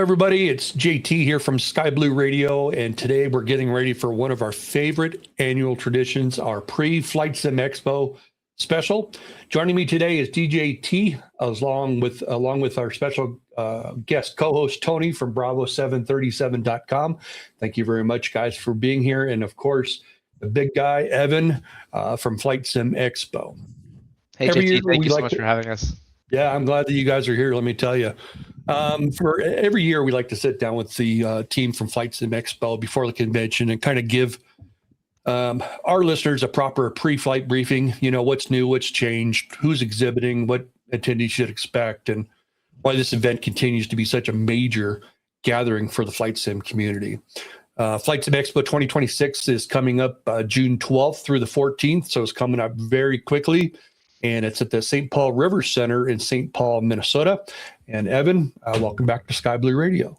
everybody. It's JT here from Sky Blue Radio, and today we're getting ready for one of our favorite annual traditions, our pre-Flight Sim Expo special. Joining me today is DJ T, along with our special guest co-host Tony from Bravo737.com. Thank you very much, guys, for being here, and of course, the big guy Evan from Flight Sim Expo. Hey, JT, thank you so much for having us. Yeah, I'm glad that you guys are here. Let me tell you. For every year, we like to sit down with the team from Flight Sim Expo before the convention and kind of give our listeners a proper pre-flight briefing. You know, what's new, what's changed, who's exhibiting, what attendees should expect, and why this event continues to be such a major gathering for the Flight Sim community. Flight Sim Expo 2026 is coming up June 12th through the 14th, so it's coming up very quickly. And it's at the St. Paul River Center in St. Paul, Minnesota. And Evan, welcome back to Sky Blue Radio.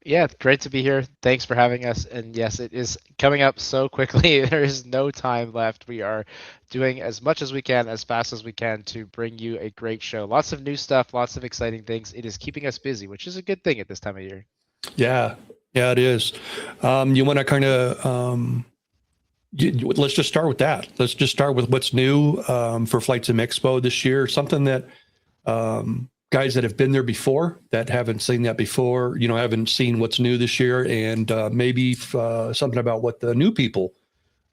Yeah, great to be here. Thanks for having us. And yes, it is coming up so quickly. There is no time left. We are doing as much as we can, as fast as we can to bring you a great show. Lots of new stuff, lots of exciting things. It is keeping us busy, which is a good thing at this time of year. Yeah, it is. You want to kind of... let's just start with that. Let's just start with what's new for Flight Sim Expo this year. Something that guys that have been there before, that haven't seen that before, haven't seen what's new this year, and maybe something about what the new people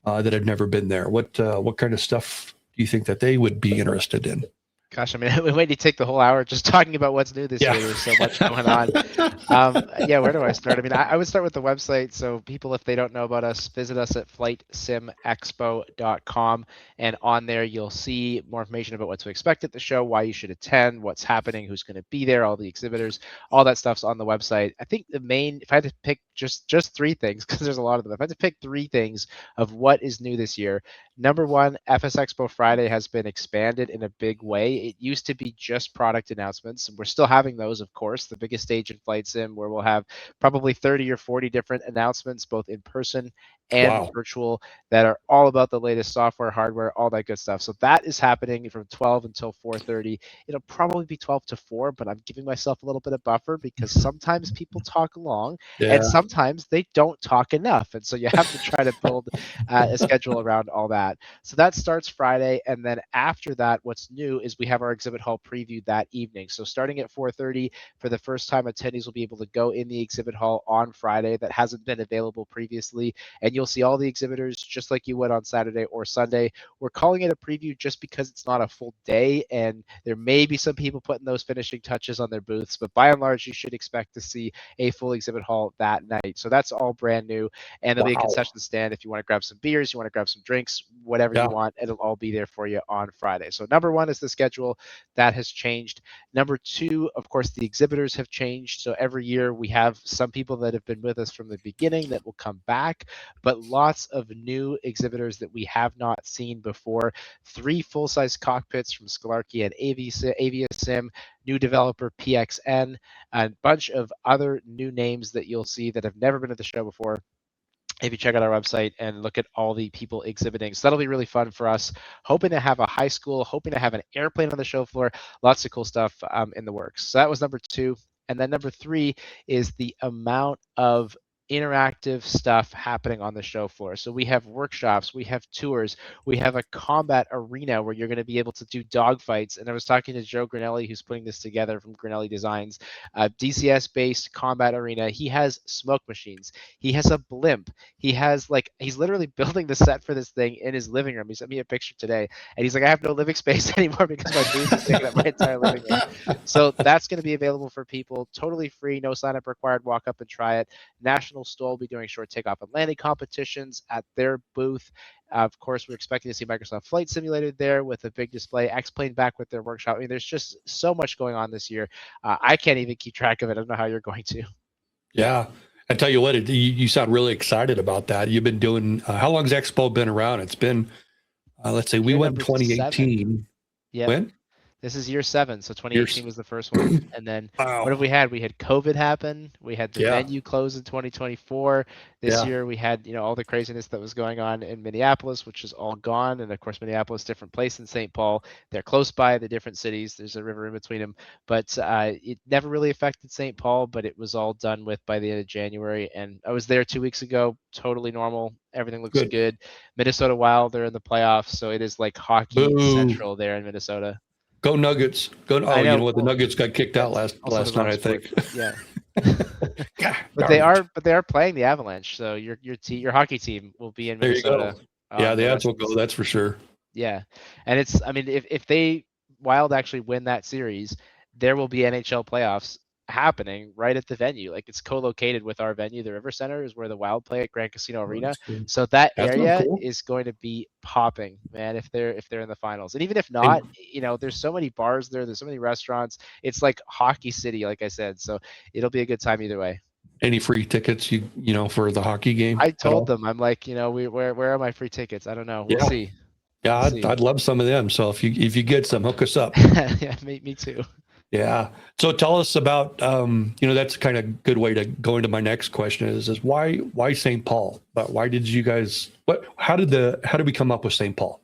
that have never been there. What kind of stuff do you think that they would be interested in? Gosh, I mean, we might need to take the whole hour just talking about what's new this year. There's so much going on. Where do I start? I mean, I would start with the website. So people, if they don't know about us, visit us at FlightSimExpo.com. And on there, you'll see more information about what to expect at the show, why you should attend, what's happening, who's going to be there, all the exhibitors, all that stuff's on the website. I think the main, if I had to pick just three things, because there's a lot of them, if I had to pick three things of what is new this year, number one, FS Expo Friday has been expanded in a big way. It used to be just product announcements, and we're still having those, of course, the biggest stage in Flight Sim, where we'll have probably 30 or 40 different announcements, both in person and virtual, that are all about the latest software, hardware, all that good stuff. So that is happening from 12 until 4:30. It'll probably be 12 to 4, but I'm giving myself a little bit of buffer because sometimes people talk long and sometimes they don't talk enough. And so you have to try to build a schedule around all that. So that starts Friday. And then after that, what's new is we have our exhibit hall preview that evening. So starting at 4:30, for the first time, attendees will be able to go in the exhibit hall on Friday. That hasn't been available previously. And you'll see all the exhibitors just like you would on Saturday or Sunday. We're calling it a preview just because it's not a full day, and there may be some people putting those finishing touches on their booths, but by and large, you should expect to see a full exhibit hall that night. So that's all brand new, and there'll be a concession stand if you want to grab some beers, you want to grab some drinks, whatever you want, it'll all be there for you on Friday. So number one is the schedule. That has changed. Number two, of course, the exhibitors have changed. So every year we have some people that have been with us from the beginning that will come back, but lots of new exhibitors that we have not seen before. 3 full-size cockpits from Scalarchy and Aviasim, new developer PXN, a bunch of other new names that you'll see that have never been at the show before if you check out our website and look at all the people exhibiting. So that'll be really fun for us. Hoping to have a high school, hoping to have an airplane on the show floor, lots of cool stuff in the works. So that was number 2. And then number 3 is the amount of interactive stuff happening on the show floor. So we have workshops, we have tours, we have a combat arena where you're going to be able to do dogfights. And I was talking to Joe Granelli, who's putting this together from Granelli Designs, DCS-based combat arena. He has smoke machines. He has a blimp. He's literally building the set for this thing in his living room. He sent me a picture today, and he's like, I have no living space anymore because my booth is taking up my entire living room. So that's going to be available for people, totally free, no sign-up required. Walk up and try it. National Stoll will be doing short takeoff and landing competitions at their booth. Of course, we're expecting to see Microsoft Flight Simulator there with a big display. X-Plane back with their workshop. I mean, there's just so much going on this year. I can't even keep track of it. I don't know how you're going to. Yeah. I tell you what, you sound really excited about that. You've been doing, how long has Expo been around? It's been, let's say we went in 2018. Yeah. When? This is year 7, so 2018 was the first one. And then Wow. what have we had? We had COVID happen. We had the Yeah. venue close in 2024. This Yeah. year we had, all the craziness that was going on in Minneapolis, which is all gone. And of course, Minneapolis, different place than St. Paul. They're close by, the different cities. There's a river in between them. But it never really affected St. Paul, but it was all done with by the end of January. And I was there 2 weeks ago, totally normal. Everything looks Good. good. Minnesota Wild, they're in the playoffs, so it is like hockey Boo. central there in Minnesota. Go Nuggets. Go. Oh, I you know. know what? The Well, Nuggets got kicked out that's also the last night, wrong I sport. think. Yeah. God, But darn it. they are playing the Avalanche, so your hockey team will be in There you go. Minnesota Yeah, on the the ads rest will of this. go. That's for sure. Yeah, and I mean, if they Wild actually win that series, there will be NHL playoffs happening right at the venue. Like it's co-located with our venue. The River Center is where the Wild play at Grand Casino Oh, Arena. that's cool. So that That sounds area cool. is going to be popping, man. If they're in the finals, and even if And not, there's so many bars there. There's so many restaurants. It's like hockey city, like I said. So it'll be a good time either way. any free tickets for the hockey game I at told all? them, I'm like, where are my free tickets? I don't know. We'll Yeah. see. Yeah, We'll see. I'd love some of them. So if you get some, hook us up. Yeah, me too. Yeah. So tell us about that's kind of good way to go into my next question is why St. Paul? But why did you guys how did we come up with St. Paul?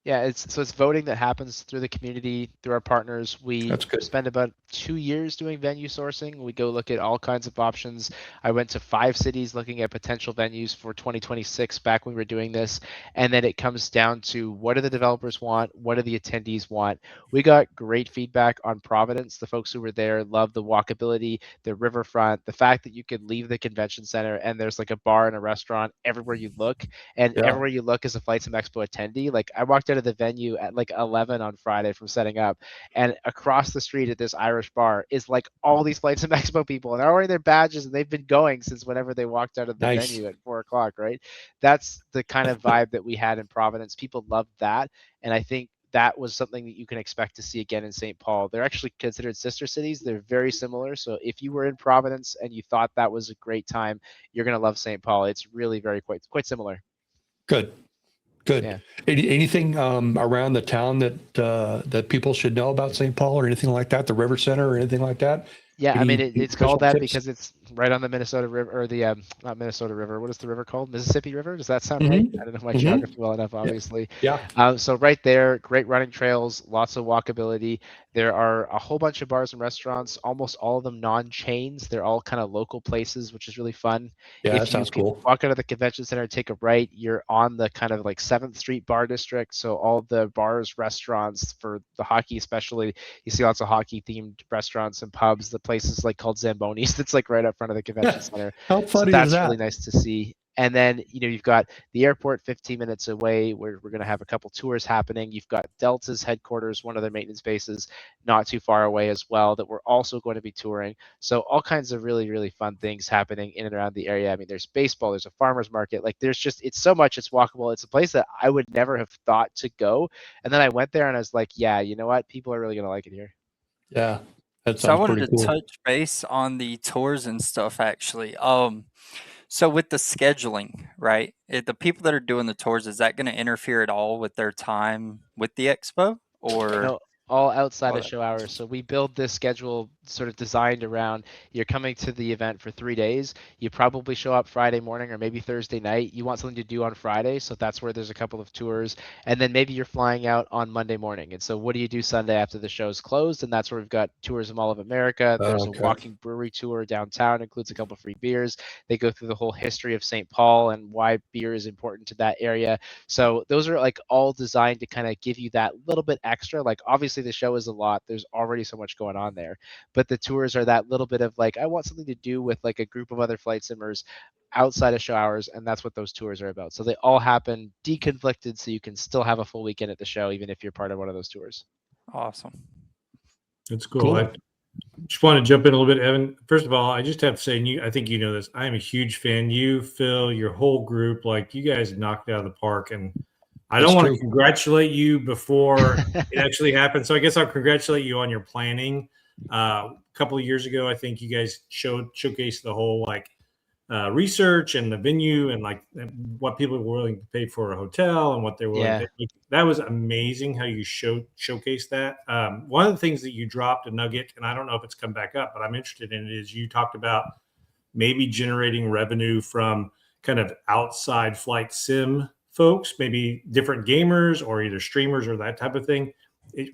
Yeah, it's voting that happens through the community, through our partners. We That's good. spend about 2 years doing venue sourcing. We go look at all kinds of options. I went to 5 cities looking at potential venues for 2026 back when we were doing this. And then it comes down to what do the developers want? What do the attendees want? We got great feedback on Providence. The folks who were there loved the walkability, the riverfront, the fact that you could leave the convention center and there's like a bar and a restaurant everywhere you look. And Yeah. everywhere you look as a Flight Sim Expo attendee, like I walked out of the venue at like 11 on Friday from setting up, and across the street at this Irish bar is like all these Flight Sim Expo people, and they're wearing their badges, and they've been going since whenever they walked out of the Nice. venue at 4 o'clock, right? That's the kind of vibe that we had in Providence. People loved that, and I think that was something that you can expect to see again in St. Paul. They're actually considered sister cities. They're very similar. So if you were in Providence and you thought that was a great time, you're going to love St. Paul. It's really quite similar. Good. Good. Yeah. Anything around the town that people should know about St. Paul or anything like that? The River Center or anything like that? Yeah, I mean, it's special called that tips? because it's right on the Minnesota River, or the not Minnesota River. What is the river called? Mississippi River? Does that sound right? I don't know my geography well enough, obviously. Yeah. So right there, great running trails, lots of walkability. There are a whole bunch of bars and restaurants, almost all of them non-chains. They're all kind of local places, which is really fun. Yeah, that If you sounds cool. walk out of the convention center, take a right, you're on the kind of like 7th Street bar district. So all the bars, restaurants for the hockey, especially, you see lots of hockey themed restaurants and pubs. The place is like called Zamboni's. That's like right up front of the convention center. How So funny is that's that? really nice to see. And then, you've got the airport 15 minutes away where we're going to have a couple tours happening. You've got Delta's headquarters, one of their maintenance bases, not too far away as well, that we're also going to be touring. So all kinds of really, really fun things happening in and around the area. I mean, there's baseball, there's a farmer's market. Like it's so much, it's walkable. It's a place that I would never have thought to go. And then I went there and I was like, yeah, you know what? People are really going to like it here. Yeah. That So I sounds wanted pretty to cool. touch base on the tours and stuff actually. So with the scheduling, right? The people that are doing the tours, is that going to interfere at all with their time with the expo? Or No, all outside of show hours. So we build this schedule sort of designed around you're coming to the event for 3 days. You probably show up Friday morning or maybe Thursday night. You want something to do on Friday, so that's where there's a couple of tours. And then maybe you're flying out on Monday morning. And so what do you do Sunday after the show's closed? And that's where we've got tours of Mall of America. There's a Okay. walking brewery tour downtown, includes a couple of free beers. They go through the whole history of St. Paul and why beer is important to that area. So those are like all designed to kind of give you that little bit extra. Like obviously the show is a lot. There's already so much going on there. But the tours are that little bit of like, I want something to do with like a group of other flight simmers outside of show hours, and that's what those tours are about. So they all happen deconflicted, so you can still have a full weekend at the show, even if you're part of one of those tours. awesome. That's cool. Cool. I just want to jump in a little bit, Evan. First of all, I just have to say, and I think you know this, I am a huge fan. You, Phil, your whole group, like you guys knocked it out of the park. And I don't want to congratulate you before it actually happened. So I guess I'll congratulate you on your planning. A couple of years ago, I think you guys showcased the whole like research and the venue and like what people were willing to pay for a hotel and what they were willing to pay. That was amazing how you showcased that. One of the things that you dropped a nugget, and I don't know if it's come back up, but I'm interested in it, is you talked about maybe generating revenue from kind of outside flight sim folks, maybe different gamers or either streamers or that type of thing.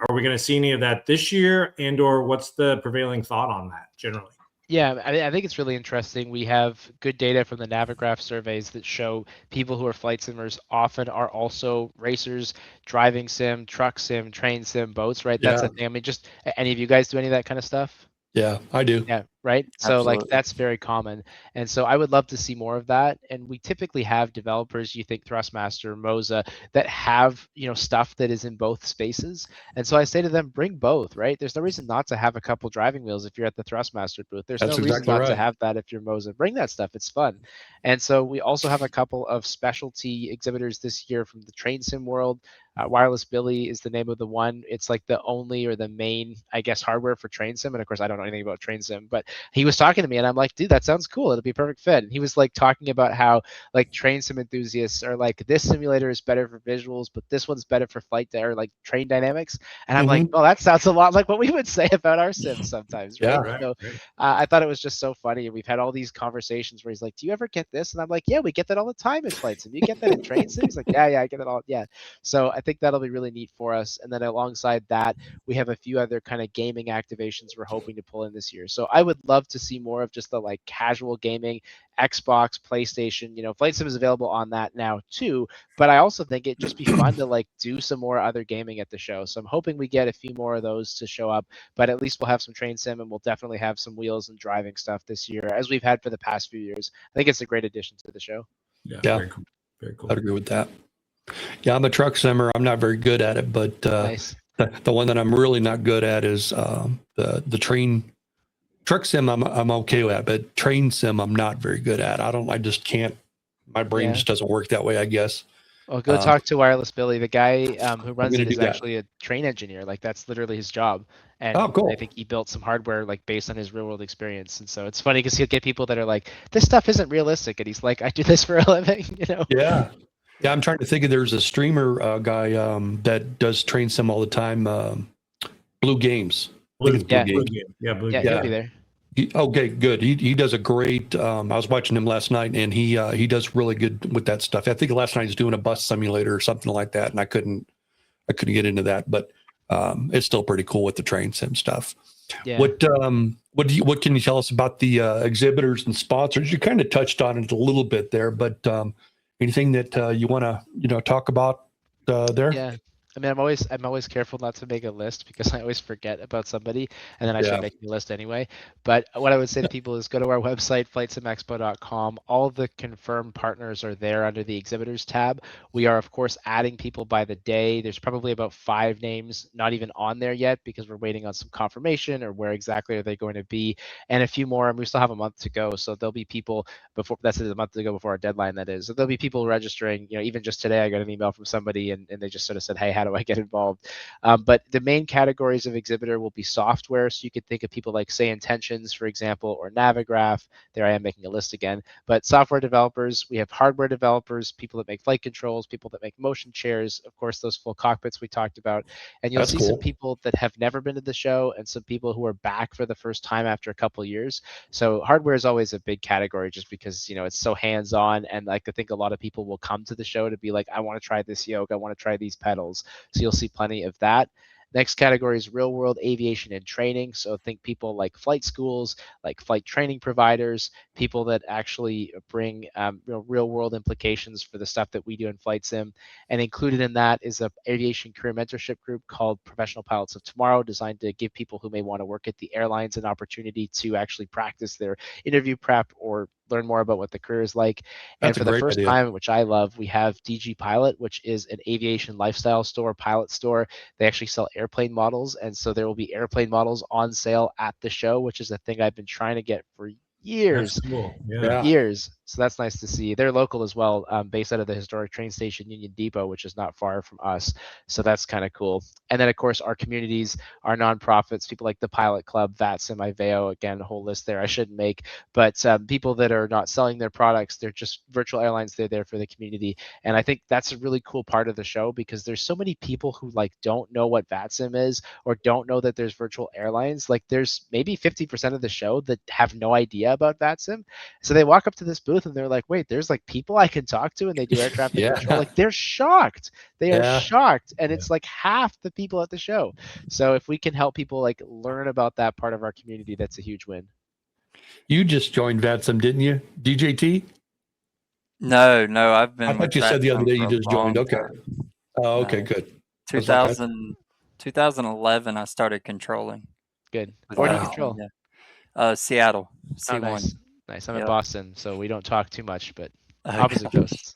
Are we going to see any of that this year, and or what's the prevailing thought on that generally? Yeah, I think it's really interesting. We have good data from the Navigraph surveys that show people who are flight simmers often are also racers, driving sim, truck sim, train sim, boats, right? That's Yeah. a thing. I mean, just any of you guys do any of that kind of stuff? Yeah, I do. Yeah, right. So like Absolutely. that's very common. And so I would love to see more of that. And we typically have developers, you think Thrustmaster, Moza, that have, stuff that is in both spaces. And so I say to them, bring both, right? There's no reason not to have a couple driving wheels if you're at the Thrustmaster booth. There's no That's reason exactly not to right. have that if you're Moza. Bring that stuff. It's fun. And so we also have a couple of specialty exhibitors this year from the train sim world. Wireless Billy is the name of the one. It's like the only or the main, I guess, hardware for train sim. And of course, I don't know anything about train sim, but he was talking to me and I'm like, dude, that sounds cool. It'll be a perfect fit. And he was like talking about how like train sim enthusiasts are like, this simulator is better for visuals, but this one's better for flight or like train dynamics. And I'm like, Mhm. oh, that sounds a lot like what we would say about our sims sometimes, right? Yeah. So I thought it was just so funny. And we've had all these conversations where he's like, do you ever get this? And I'm like, yeah, we get that all the time in flight sim. You get that in train sim? He's like, yeah, I get it all. Yeah. So I think that'll be really neat for us. And then alongside that, we have a few other kind of gaming activations we're hoping to pull in this year. So I would love to see more of just the like casual gaming, Xbox, PlayStation. Flight Sim is available on that now too. But I also think it'd just be fun to like do some more other gaming at the show. So I'm hoping we get a few more of those to show up. But at least we'll have some train sim and we'll definitely have some wheels and driving stuff this year, as we've had for the past few years. I think it's a great addition to the show. Yeah. Very cool. Very cool. I'd agree with that. Yeah, I'm a truck simmer. I'm not very good at it, but Nice. the one that I'm really not good at is the train truck sim. I'm okay at, but train sim I'm not very good at. I just can't. My brain Yeah. just doesn't work that way, I guess. Well, go talk to Wireless Billy. The guy who runs gonna it do is that. actually a train engineer. Like that's literally his job. And Oh, cool. I think he built some hardware like based on his real world experience. And so it's funny because he'll get people that are like, this stuff isn't realistic. And he's like, I do this for a living, Yeah. Yeah, I'm trying to think of there's a streamer guy that does train sim all the time. Blue Games. I think it's Blue Yeah. Games. Yeah, Blue Yeah, Game. he'll be there. Okay, good. He does a great. I was watching him last night, and he does really good with that stuff. I think last night he's doing a bus simulator or something like that, and I couldn't get into that, but it's still pretty cool with the train sim stuff. Yeah. What can you tell us about the exhibitors and sponsors? You kind of touched on it a little bit there, but anything that you want to talk about there? Yeah. I mean, I'm always careful not to make a list because I always forget about somebody and then I should Yeah. make a list anyway. But what I would say to people is go to our website, FlightSimExpo.com. All the confirmed partners are there under the exhibitors tab. We are, of course, adding people by the day. There's probably about 5 names not even on there yet because we're waiting on some confirmation or where exactly are they going to be. And a few more, and we still have a month to go. So there'll be people that's a month to go before our deadline, that is. So there'll be people registering. Even just today, I got an email from somebody and they just sort of said, hey, how do I get involved? But the main categories of exhibitor will be software. So you could think of people like Say Intentions, for example, or Navigraph. There I am making a list again. But software developers, we have hardware developers, people that make flight controls, people that make motion chairs, of course, those full cockpits we talked about. And you'll That's see cool. some people that have never been to the show and some people who are back for the first time after a couple of years. So hardware is always a big category just because, it's so hands-on. And like, I think a lot of people will come to the show to be like, I want to try this yoke. I want to try these pedals. So you'll see plenty of that. Next category is real world aviation and training. So think people like flight schools, like flight training providers, people that actually bring real world implications for the stuff that we do in flight sim. And included in that is a aviation career mentorship group called Professional Pilots of Tomorrow, designed to give people who may want to work at the airlines an opportunity to actually practice their interview prep or learn more about what the career is like. And That's for a the great first idea. time, which I love, we have DG Pilot, which is an aviation lifestyle store, pilot store. They actually sell airplane models. And so there will be airplane models on sale at the show, which is a thing I've been trying to get for years. That's cool. Yeah. Years. So that's nice to see. They're local as well, based out of the historic train station Union Depot, which is not far from us. So that's kind of cool. And then, of course, our communities, our nonprofits, people like the Pilot Club, FlightSim, Iveo, again, a whole list there I shouldn't make. But people that are not selling their products, they're just virtual airlines. They're there for the community. And I think that's a really cool part of the show because there's so many people who like don't know what VATSIM is or don't know that there's virtual airlines. Like there's maybe 50% of the show that have no idea about VATSIM. So they walk up to this booth and they're like, wait, there's like people I can talk to and they do air traffic Yeah. control. Like they're shocked. They are Yeah. shocked. And it's like half the people at the show. So if we can help people like learn about that part of our community, that's a huge win. You just joined VATSIM, didn't you, DJT? No, I've been. I thought you said the other day you just joined. Okay. Time. Oh, okay, No. good. 2011, I started controlling. Good. with Where do you VATSIM, control? yeah. Seattle, Oh, C1. nice. Nice. I'm in Yep. Boston, so we don't talk too much, but Okay. opposite coasts.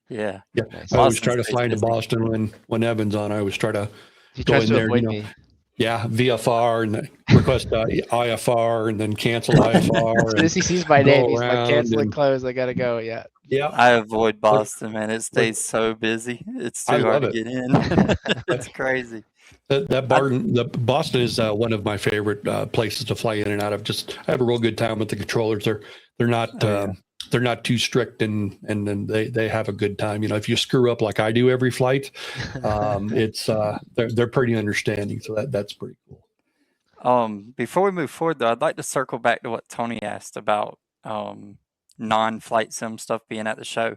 Yeah. Yeah. Nice. I always Boston try to stays fly into busy. Boston when Evan's on. I always try to He go tries in to there, avoid you know. me. Yeah, VFR and request IFR and then cancel IFR. As soon as he sees my go name, he's like, around cancel and- it, close. I gotta go. Yeah. Yeah, I avoid Boston, man. It stays so busy. It's I too hard to love get in. It's crazy. the Boston is one of my favorite places to fly in and out of. Just I have a real good time with the controllers. They're not they're not too strict and then they have a good time. You know, if you screw up like I do every flight, it's they're pretty understanding. So that's pretty cool. Before we move forward, though, I'd like to circle back to what Tony asked about non-flight sim stuff being at the show.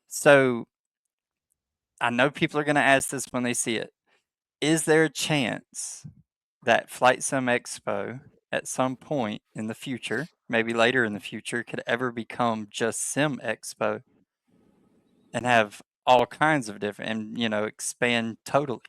So I know people are going to ask this when they see it. Is there a chance that Flight Sim Expo at some point in the future, maybe later in the future, could ever become just Sim Expo and have all kinds of different and expand totally?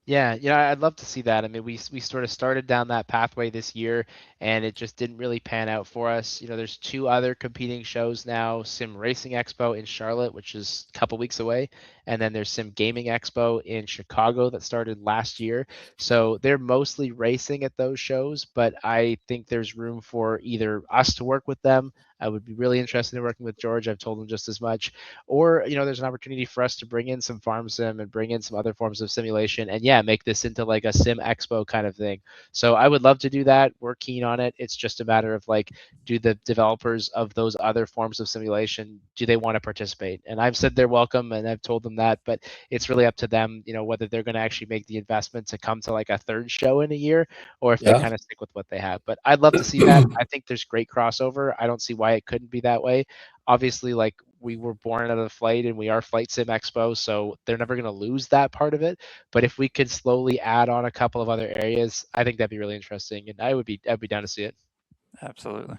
Yeah, I'd love to see that. I mean, we sort of started down that pathway this year, and it just didn't really pan out for us. There's two other competing shows now: Sim Racing Expo in Charlotte, which is a couple weeks away, and then there's Sim Gaming Expo in Chicago that started last year. So they're mostly racing at those shows, but I think there's room for either us to work with them. I would be really interested in working with George. I've told him just as much. Or, there's an opportunity for us to bring in some farm sim and bring in some other forms of simulation and make this into like a sim expo kind of thing. So I would love to do that. We're keen on it. It's just a matter of like, do the developers of those other forms of simulation, do they want to participate? And I've said they're welcome and I've told them that, but it's really up to them, whether they're going to actually make the investment to come to like a third show in a year or if they kind of stick with what they have. But I'd love to see that. I think there's great crossover. I don't see why it couldn't be that way. Obviously, like we were born out of flight and we are Flight Sim Expo, so they're never going to lose that part of it. But if we could slowly add on a couple of other areas, I think that'd be really interesting, and I'd be down to see it. Absolutely.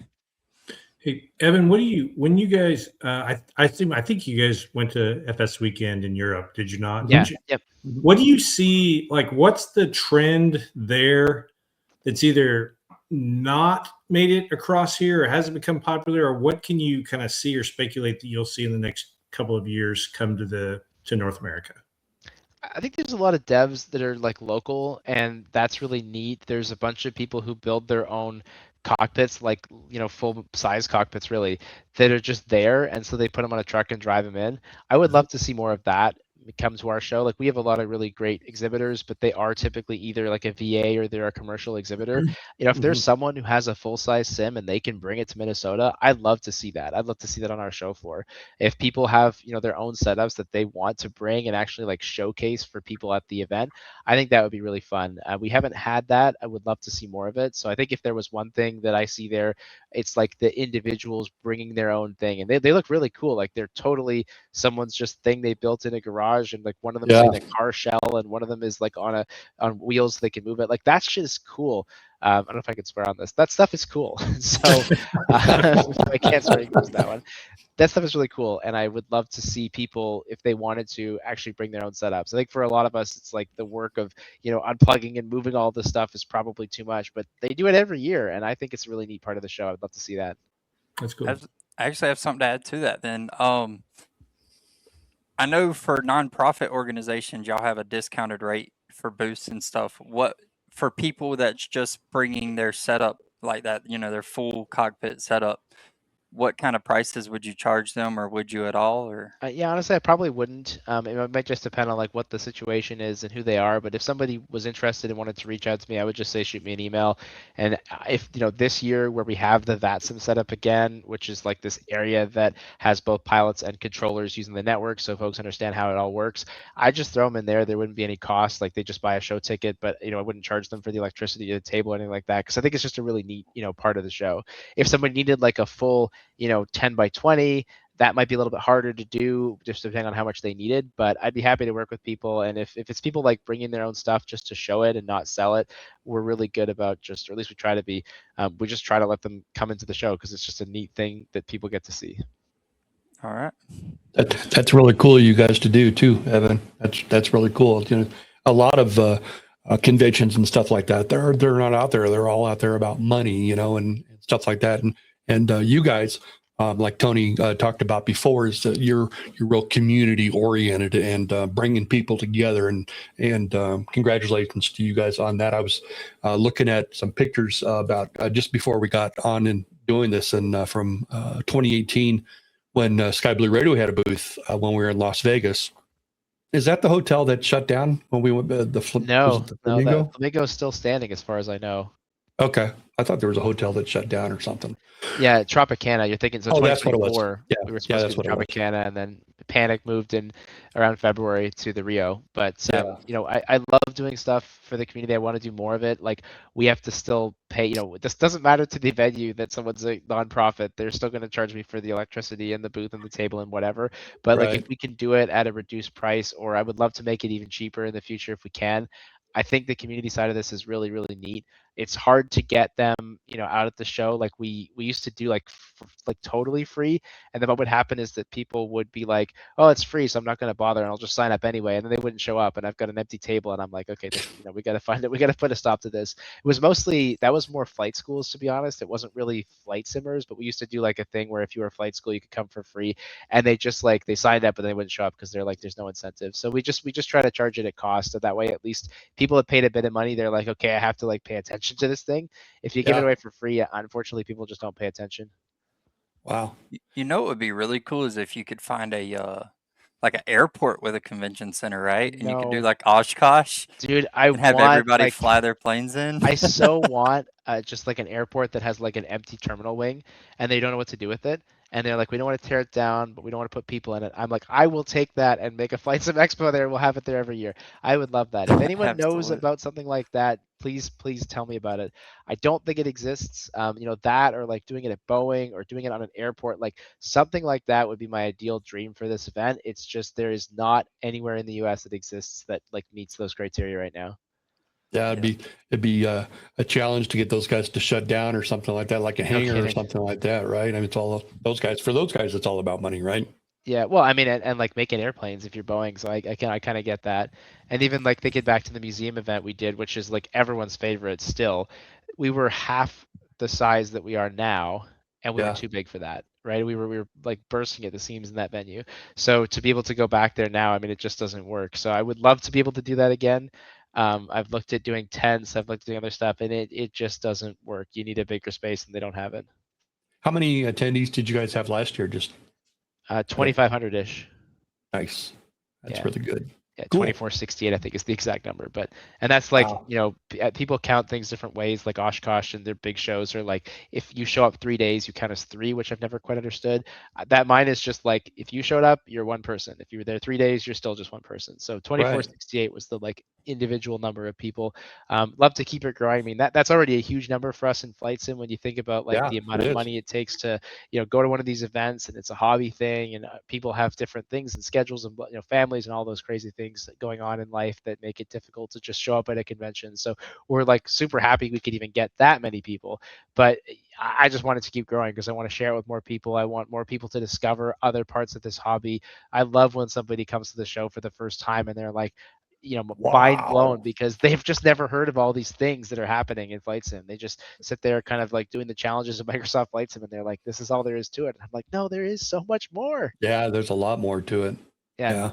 Hey, Evan, when you guys, I think you guys went to FS Weekend in Europe, did you not? Yeah. Yep. What do you see? Like, what's the trend there that's either not made it across here or hasn't become popular, or what can you kind of see or speculate that you'll see in the next couple of years come to North America? I think there's a lot of devs that are like local, and that's really neat. There's a bunch of people who build their own cockpits, like full size cockpits, really, that are just there, and so they put them on a truck and drive them in. I would love to see more of that come to our show. Like we have a lot of really great exhibitors, but they are typically either like a VA or they're a commercial exhibitor. If there's someone who has a full size sim and they can bring it to Minnesota, I'd love to see that. I'd love to see that on our show floor. If people have their own setups that they want to bring and actually like showcase for people at the event, I think that would be really fun. We haven't had that. I would love to see more of it. So I think if there was one thing that I see there, it's like the individuals bringing their own thing, and they look really cool. Like they're totally someone's just thing they built in a garage, and like one of them is in a car shell and one of them is like on wheels so they can move it. Like that's just cool. I don't know if I can swear on this. That stuff is cool. So I can't swear against that one. That stuff is really cool, and I would love to see people, if they wanted to, actually bring their own setups. I think for a lot of us, it's like the work of unplugging and moving all this stuff is probably too much, but they do it every year, and I think it's a really neat part of the show. I'd love to see that. That's cool. I actually have something to add to that. Then I know for nonprofit organizations, y'all have a discounted rate for booths and stuff. What for people that's just bringing their setup like that, their full cockpit setup? what kind of prices would you charge them, or would you at all? Or Yeah, honestly, I probably wouldn't. It might just depend on like what the situation is and who they are. But if somebody was interested and wanted to reach out to me, I would just say shoot me an email. And if this year where we have the FlightSim set up again, which is like this area that has both pilots and controllers using the network, so folks understand how it all works, I just throw them in there. There wouldn't be any cost. Like they just buy a show ticket, but I wouldn't charge them for the electricity to the table or anything like that because I think it's just a really neat part of the show. If somebody needed like a full 10 by 20, that might be a little bit harder to do just depending on how much they needed, but I'd be happy to work with people. And if it's people like bringing their own stuff just to show it and not sell it, we're really good about or at least we try to be, we just try to let them come into the show because it's just a neat thing that people get to see. all right. That's really cool of you guys to do too, Evan. That's really cool. A lot of conventions and stuff like that, they're not out there. They're all out there about money, and stuff like that. And you guys, like Tony talked about before, is that you're real community oriented and bringing people together. And congratulations to you guys on that. I was looking at some pictures about just before we got on and doing this, and from 2018 when Sky Blue Radio had a booth when we were in Las Vegas. Is that the hotel that shut down when we went? No, the Flamingo? That Flamingo is still standing as far as I know. Okay, I thought there was a hotel that shut down or something. Yeah, Tropicana. You're thinking so. That's what it was. Yeah, we were supposed to be Tropicana, and then Panic moved in around February to the Rio. But I love doing stuff for the community. I want to do more of it. Like we have to still pay. This doesn't matter to the venue that someone's a nonprofit. They're still going to charge me for the electricity and the booth and the table and whatever. But like if we can do it at a reduced price, or I would love to make it even cheaper in the future if we can. I think the community side of this is really, really neat. It's hard to get them, out at the show. Like we used to do like totally free. And then what would happen is that people would be like, oh, it's free, so I'm not going to bother and I'll just sign up anyway. And then they wouldn't show up and I've got an empty table and I'm like, okay, we got to find it. We got to put a stop to this. It was that was more flight schools, to be honest. It wasn't really flight simmers, but we used to do like a thing where if you were a flight school, you could come for free. And they just they signed up and they wouldn't show up because they're like, there's no incentive. So we just try to charge it at cost. So that way, at least people have paid a bit of money. They're like, okay, I have to pay attention to this thing. If you give it away for free, unfortunately, people just don't pay attention. Wow. What would be really cool is if you could find a like an airport with a convention center, right? And you could do like Oshkosh. Dude, and have everybody fly their planes in. I so want just like an airport that has like an empty terminal wing and they don't know what to do with it. And they're like, we don't want to tear it down, but we don't want to put people in it. I'm like, I will take that and make a FlightSim Expo there. We'll have it there every year. I would love that. If anyone knows about something like that, please tell me about it. I don't think it exists. That or like doing it at Boeing or doing it on an airport, like something like that would be my ideal dream for this event. It's just there is not anywhere in the US that exists that like meets those criteria right now. Yeah, it'd be a challenge to get those guys to shut down or something like that, like a hangar or something like that, right? I mean, it's all those guys. For those guys, it's all about money, right? Yeah, well, I mean, and like making airplanes if you're Boeing, so I kind of get that. And even like thinking back to the museum event we did, which is like everyone's favorite still, we were half the size that we are now, and we were too big for that, right? We were like bursting at the seams in that venue. So to be able to go back there now, I mean, it just doesn't work. So I would love to be able to do that again. I've looked at doing tents, I've looked at doing other stuff, and it just doesn't work. You need a bigger space, and they don't have it. How many attendees did you guys have last year? Just 2,500-ish. Nice. That's really good. Yeah, 2468 I think is the exact number, and that's like people count things different ways. Like Oshkosh and their big shows are like if you show up 3 days you count as 3, which I've never quite understood. That mine is just like if you showed up you're one person, if you were there 3 days you're still just one person. So 2468 was the like individual number of people. Love to keep it growing. I mean that's already a huge number for us in FlightSim when you think about like the amount of money it takes to go to one of these events, and it's a hobby thing, and people have different things and schedules and families and all those crazy things going on in life that make it difficult to just show up at a convention. So we're like super happy we could even get that many people, but I just wanted to keep growing because I want to share it with more people. I want more people to discover other parts of this hobby. I love when somebody comes to the show for the first time and they're like mind blown because they've just never heard of all these things that are happening in FlightSim. They just sit there kind of like doing the challenges of Microsoft FlightSim and they're like, this is all there is to it. And I'm like, no, there is so much more. Yeah, there's a lot more to it. Yeah.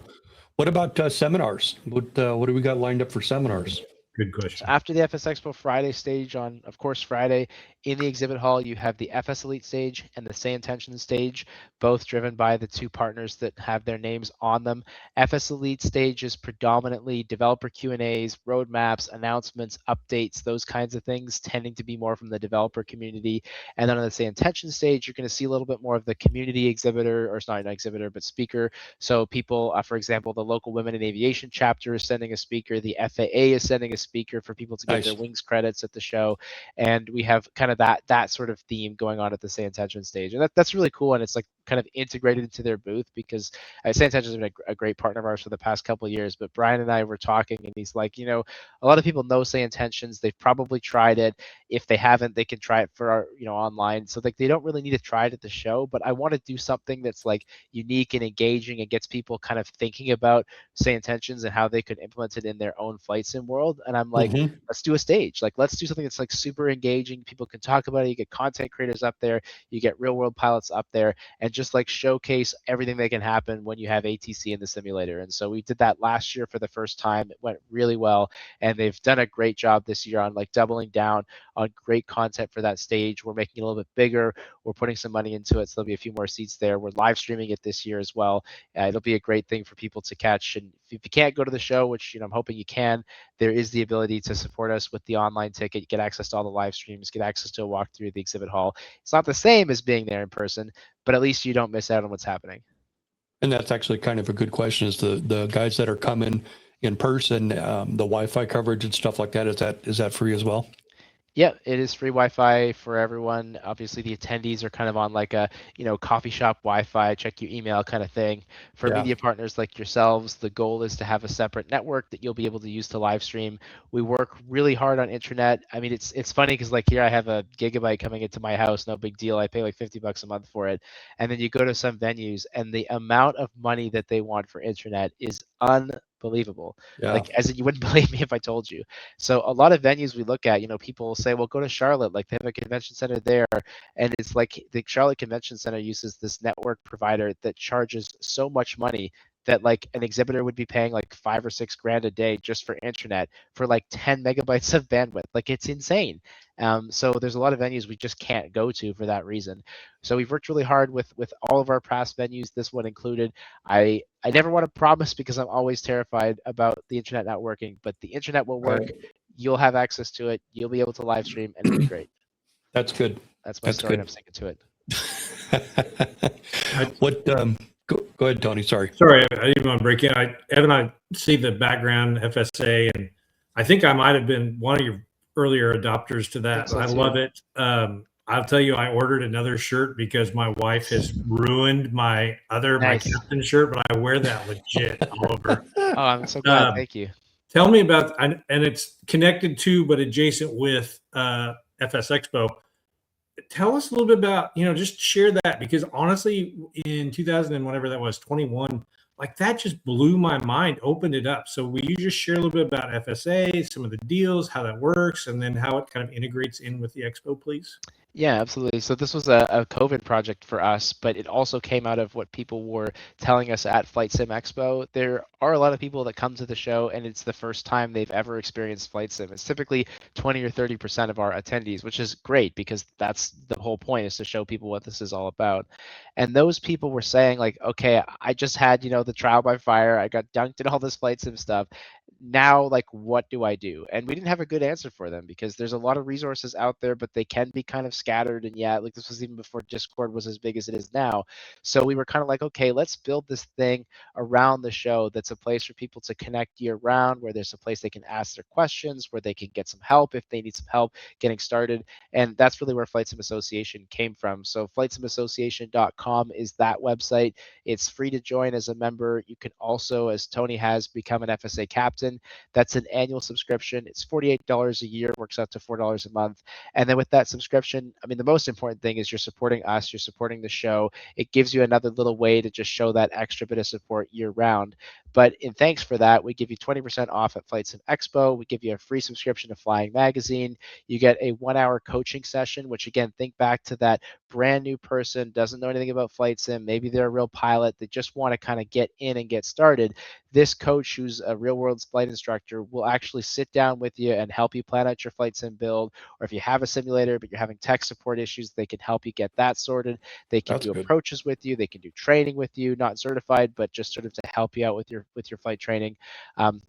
What about seminars? What do we got lined up for seminars? Good So question. after the FS Expo Friday stage on, of course, Friday, in the exhibit hall, you have the FS Elite stage and the Say Intention stage, both driven by the two partners that have their names on them. FS Elite stage is predominantly developer Q&As, roadmaps, announcements, updates, those kinds of things, tending to be more from the developer community. And then on the Say Intention stage, you're going to see a little bit more of the community exhibitor, or it's not an exhibitor, but speaker. So people, for example, the local Women in Aviation chapter is sending a speaker, the FAA is sending a speaker for people to get their wings credits at the show, and we have kind of that sort of theme going on at the Say Intention stage, and that's really cool, and it's like kind of integrated into their booth because Say Intention has been a great partner of ours for the past couple of years. But Brian and I were talking, and he's like, a lot of people know Say Intentions, they've probably tried it. If they haven't, they can try it for our online. So like they don't really need to try it at the show, but I want to do something that's like unique and engaging and gets people kind of thinking about Say Intentions and how they could implement it in their own flight sim world. And I'm like, let's do a stage. Like, let's do something that's like super engaging. People can talk about it. You get content creators up there. You get real world pilots up there, and just like showcase everything that can happen when you have ATC in the simulator. And so we did that last year for the first time. It went really well, and they've done a great job this year on like doubling down on great content for that stage. We're making it a little bit bigger. We're putting some money into it, so there'll be a few more seats there. We're live streaming it this year as well. It'll be a great thing for people to catch. And if you can't go to the show, which I'm hoping you can, there is the ability to support us with the online ticket. You get access to all the live streams, get access to a walkthrough of the exhibit hall. It's not the same as being there in person, but at least you don't miss out on what's happening. And that's actually kind of a good question, is the guys that are coming in person, the Wi-Fi coverage and stuff like that, is that free as well? Yeah, it is free Wi-Fi for everyone. Obviously, the attendees are kind of on like a, coffee shop Wi-Fi, check your email kind of thing. For media partners like yourselves, the goal is to have a separate network that you'll be able to use to live stream. We work really hard on internet. I mean, it's funny because like here I have a gigabyte coming into my house, no big deal. I pay like $50 a month for it. And then you go to some venues and the amount of money that they want for internet is unbelievable. Like, as in, you wouldn't believe me if I told you. So a lot of venues we look at, people will say, well, go to Charlotte, like they have a convention center there. And it's like the Charlotte Convention Center uses this network provider that charges so much money that like an exhibitor would be paying like $5 or $6 grand a day just for internet for like 10 megabytes of bandwidth. Like, it's insane. So there's a lot of venues we just can't go to for that reason. So we've worked really hard with all of our past venues, this one included. I never want to promise because I'm always terrified about the internet not working, but the internet will work. Right. You'll have access to it. You'll be able to live stream, and it'll be great. That's good. That's my story, and I'm sticking to it. What? Go ahead, Tony. Sorry, I didn't want to break in. Evan, I see the background FSA, and I think I might have been one of your earlier adopters to that. I love it. I'll tell you, I ordered another shirt because my wife has ruined my captain shirt, but I wear that legit all over. Oh, I'm so glad. Thank you. Tell me about, and it's connected to, but adjacent with FS Expo. Tell us a little bit about, just share that, because honestly, in 2000 and whatever that was, 21, like that just blew my mind, opened it up. So will you just share a little bit about FSA, some of the deals, how that works, and then how it kind of integrates in with the Expo, please? Yeah, absolutely. So this was a COVID project for us, but it also came out of what people were telling us at Flight Sim Expo. There are a lot of people that come to the show, and it's the first time they've ever experienced Flight Sim. It's typically 20 or 30% of our attendees, which is great because that's the whole point, is to show people what this is all about. And those people were saying like, okay, I just had, the trial by fire. I got dunked in all this Flight Sim stuff. Now, like, what do I do? And we didn't have a good answer for them because there's a lot of resources out there, but they can be kind of scattered. And yeah, like this was even before Discord was as big as it is now. So we were kind of like, okay, let's build this thing around the show that's a place for people to connect year round, where there's a place they can ask their questions, where they can get some help if they need some help getting started. And that's really where Flight Sim Association came from. So flightsimassociation.com is that website. It's free to join as a member. You can also, as Tony has, become an FSA captain. That's an annual subscription. It's $48 a year, works out to $4 a month. And then with that subscription, I mean, the most important thing is you're supporting us, you're supporting the show. It gives you another little way to just show that extra bit of support year round. But in thanks for that, we give you 20% off at Flight Sim Expo. We give you a free subscription to Flying Magazine. You get a 1-hour coaching session, which again, think back to that brand new person, doesn't know anything about Flight Sim. Maybe they're a real pilot. They just want to kind of get in and get started. This coach, who's a real world flight instructor will actually sit down with you and help you plan out your flight sim build. Or if you have a simulator but you're having tech support issues, they can help you get that sorted. They can That's do good. approaches with you. They can do training with you, not certified, but just sort of to help you out with your flight training. And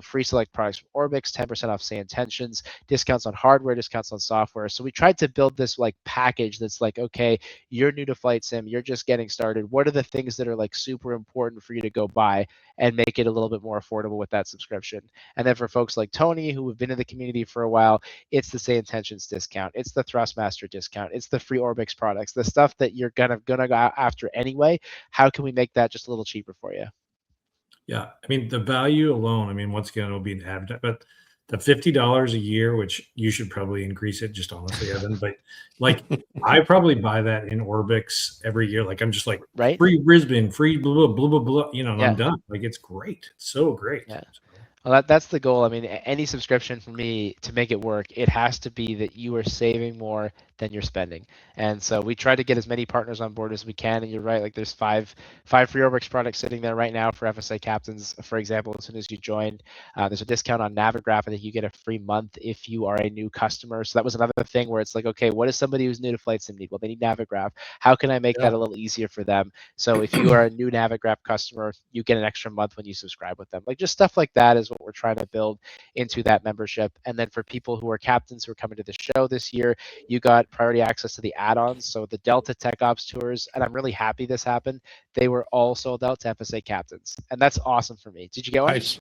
free select products from Orbix, 10% off say intentions, discounts on hardware, discounts on software. So we tried to build this like package that's like, okay, you're new to flight sim, you're just getting started. What are the things that are like super important for you to go buy, and make it a little bit more affordable with that subscription? And then for folks like Tony, who have been in the community for a while, it's the say intentions discount, it's the Thrustmaster discount, it's the free Orbix products, the stuff that you're gonna go after anyway. How can we make that just a little cheaper for you? Yeah, I mean the value alone. I mean, once again, it'll be an advertisement, but the $50 a year, which you should probably increase it, just honestly, Evan. But like, I probably buy that in Orbix every year. Like, I'm just like, Right? free Brisbane, free blah blah blah blah blah. And Yeah. I'm done. Like, it's great. It's so great. Yeah. So, Well, that's the goal. I mean, any subscription for me to make it work, it has to be that you are saving more than you're spending. And so we try to get as many partners on board as we can. And you're right, like there's five free Orbix products sitting there right now for FSA captains. For example, as soon as you join, there's a discount on Navigraph. I think you get a free month if you are a new customer. So that was another thing where it's like, okay, what does somebody who's new to Flight Sim need? Well, they need Navigraph. How can I make that a little easier for them? So if you are a new Navigraph customer, you get an extra month when you subscribe with them. Like just stuff like that is what we're trying to build into that membership. And then for people who are captains who are coming to the show this year, you got priority access to the add-ons. So the Delta Tech Ops tours, and I'm really happy this happened, they were all sold out to FSA captains. And that's awesome for me. Did you get one? Nice.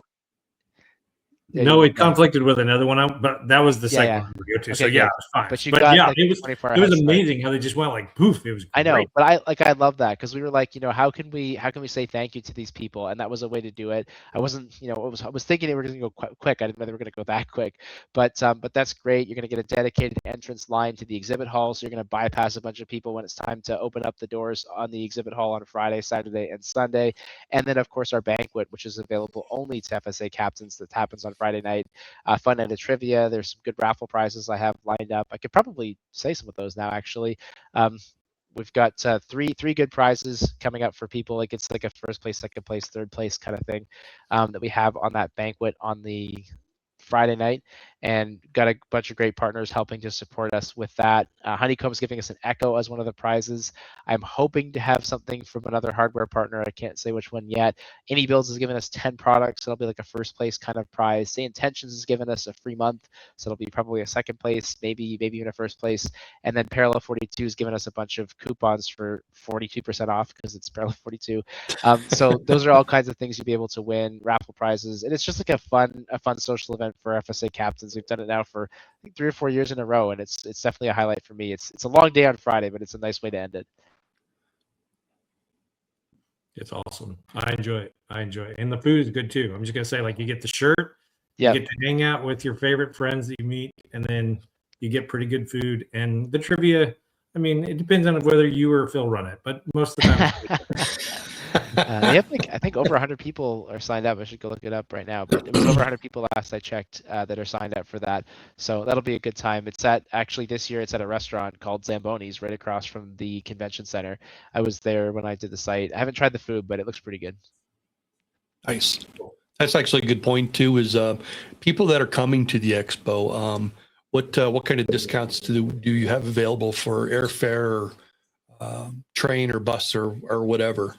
Yeah, no, it conflicted with another one, but that was the second yeah. one we go to. Okay, so yeah, good. it was fine. But you But got yeah, like it was 24 it was head start. amazing how they just went like poof. It was great. I know, but I love that because we were like, how can we say thank you to these people? And that was a way to do it. I wasn't, I was thinking they were going to go quick. I didn't know they were going to go that quick, but that's great. You're going to get a dedicated entrance line to the exhibit hall, so you're going to bypass a bunch of people when it's time to open up the doors on the exhibit hall on Friday, Saturday, and Sunday. And then of course our banquet, which is available only to FSA captains, that happens on Friday night. Fun night of trivia. There's some good raffle prizes I have lined up. I could probably say some of those now, actually. We've got three good prizes coming up for people. Like it's like a first place, second place, third place kind of thing that we have on that banquet on the Friday night, and got a bunch of great partners helping to support us with that. Honeycomb's giving us an Echo as one of the prizes. I'm hoping to have something from another hardware partner. I can't say which one yet. Any Builds has given us 10 products, so it'll be like a first place kind of prize. Say Intentions has given us a free month, so it'll be probably a second place, maybe even a first place. And then Parallel 42 has given us a bunch of coupons for 42% off because it's Parallel 42. So those are all kinds of things you'll be able to win, raffle prizes, and it's just like a fun social event for FSA captains. We've done it now for I think 3 or 4 years in a row, and it's definitely a highlight for me. It's a long day on Friday, but it's a nice way to end it. It's awesome. I enjoy it. And the food is good too. I'm just gonna say, like, you get the shirt, Yeah, you get to hang out with your favorite friends that you meet, and then you get pretty good food. And the trivia, I mean, it depends on whether you or Phil run it, but most of the time, we have like I think over 100 people are signed up. I should go look it up right now, but it was over 100 people last I checked that are signed up for that. So that'll be a good time. It's actually this year. It's at a restaurant called Zamboni's right across from the convention center. I was there when I did the site. I haven't tried the food, but it looks pretty good. Nice. That's actually a good point too. Is people that are coming to the expo, what kind of discounts do you have available for airfare, or train or bus or whatever?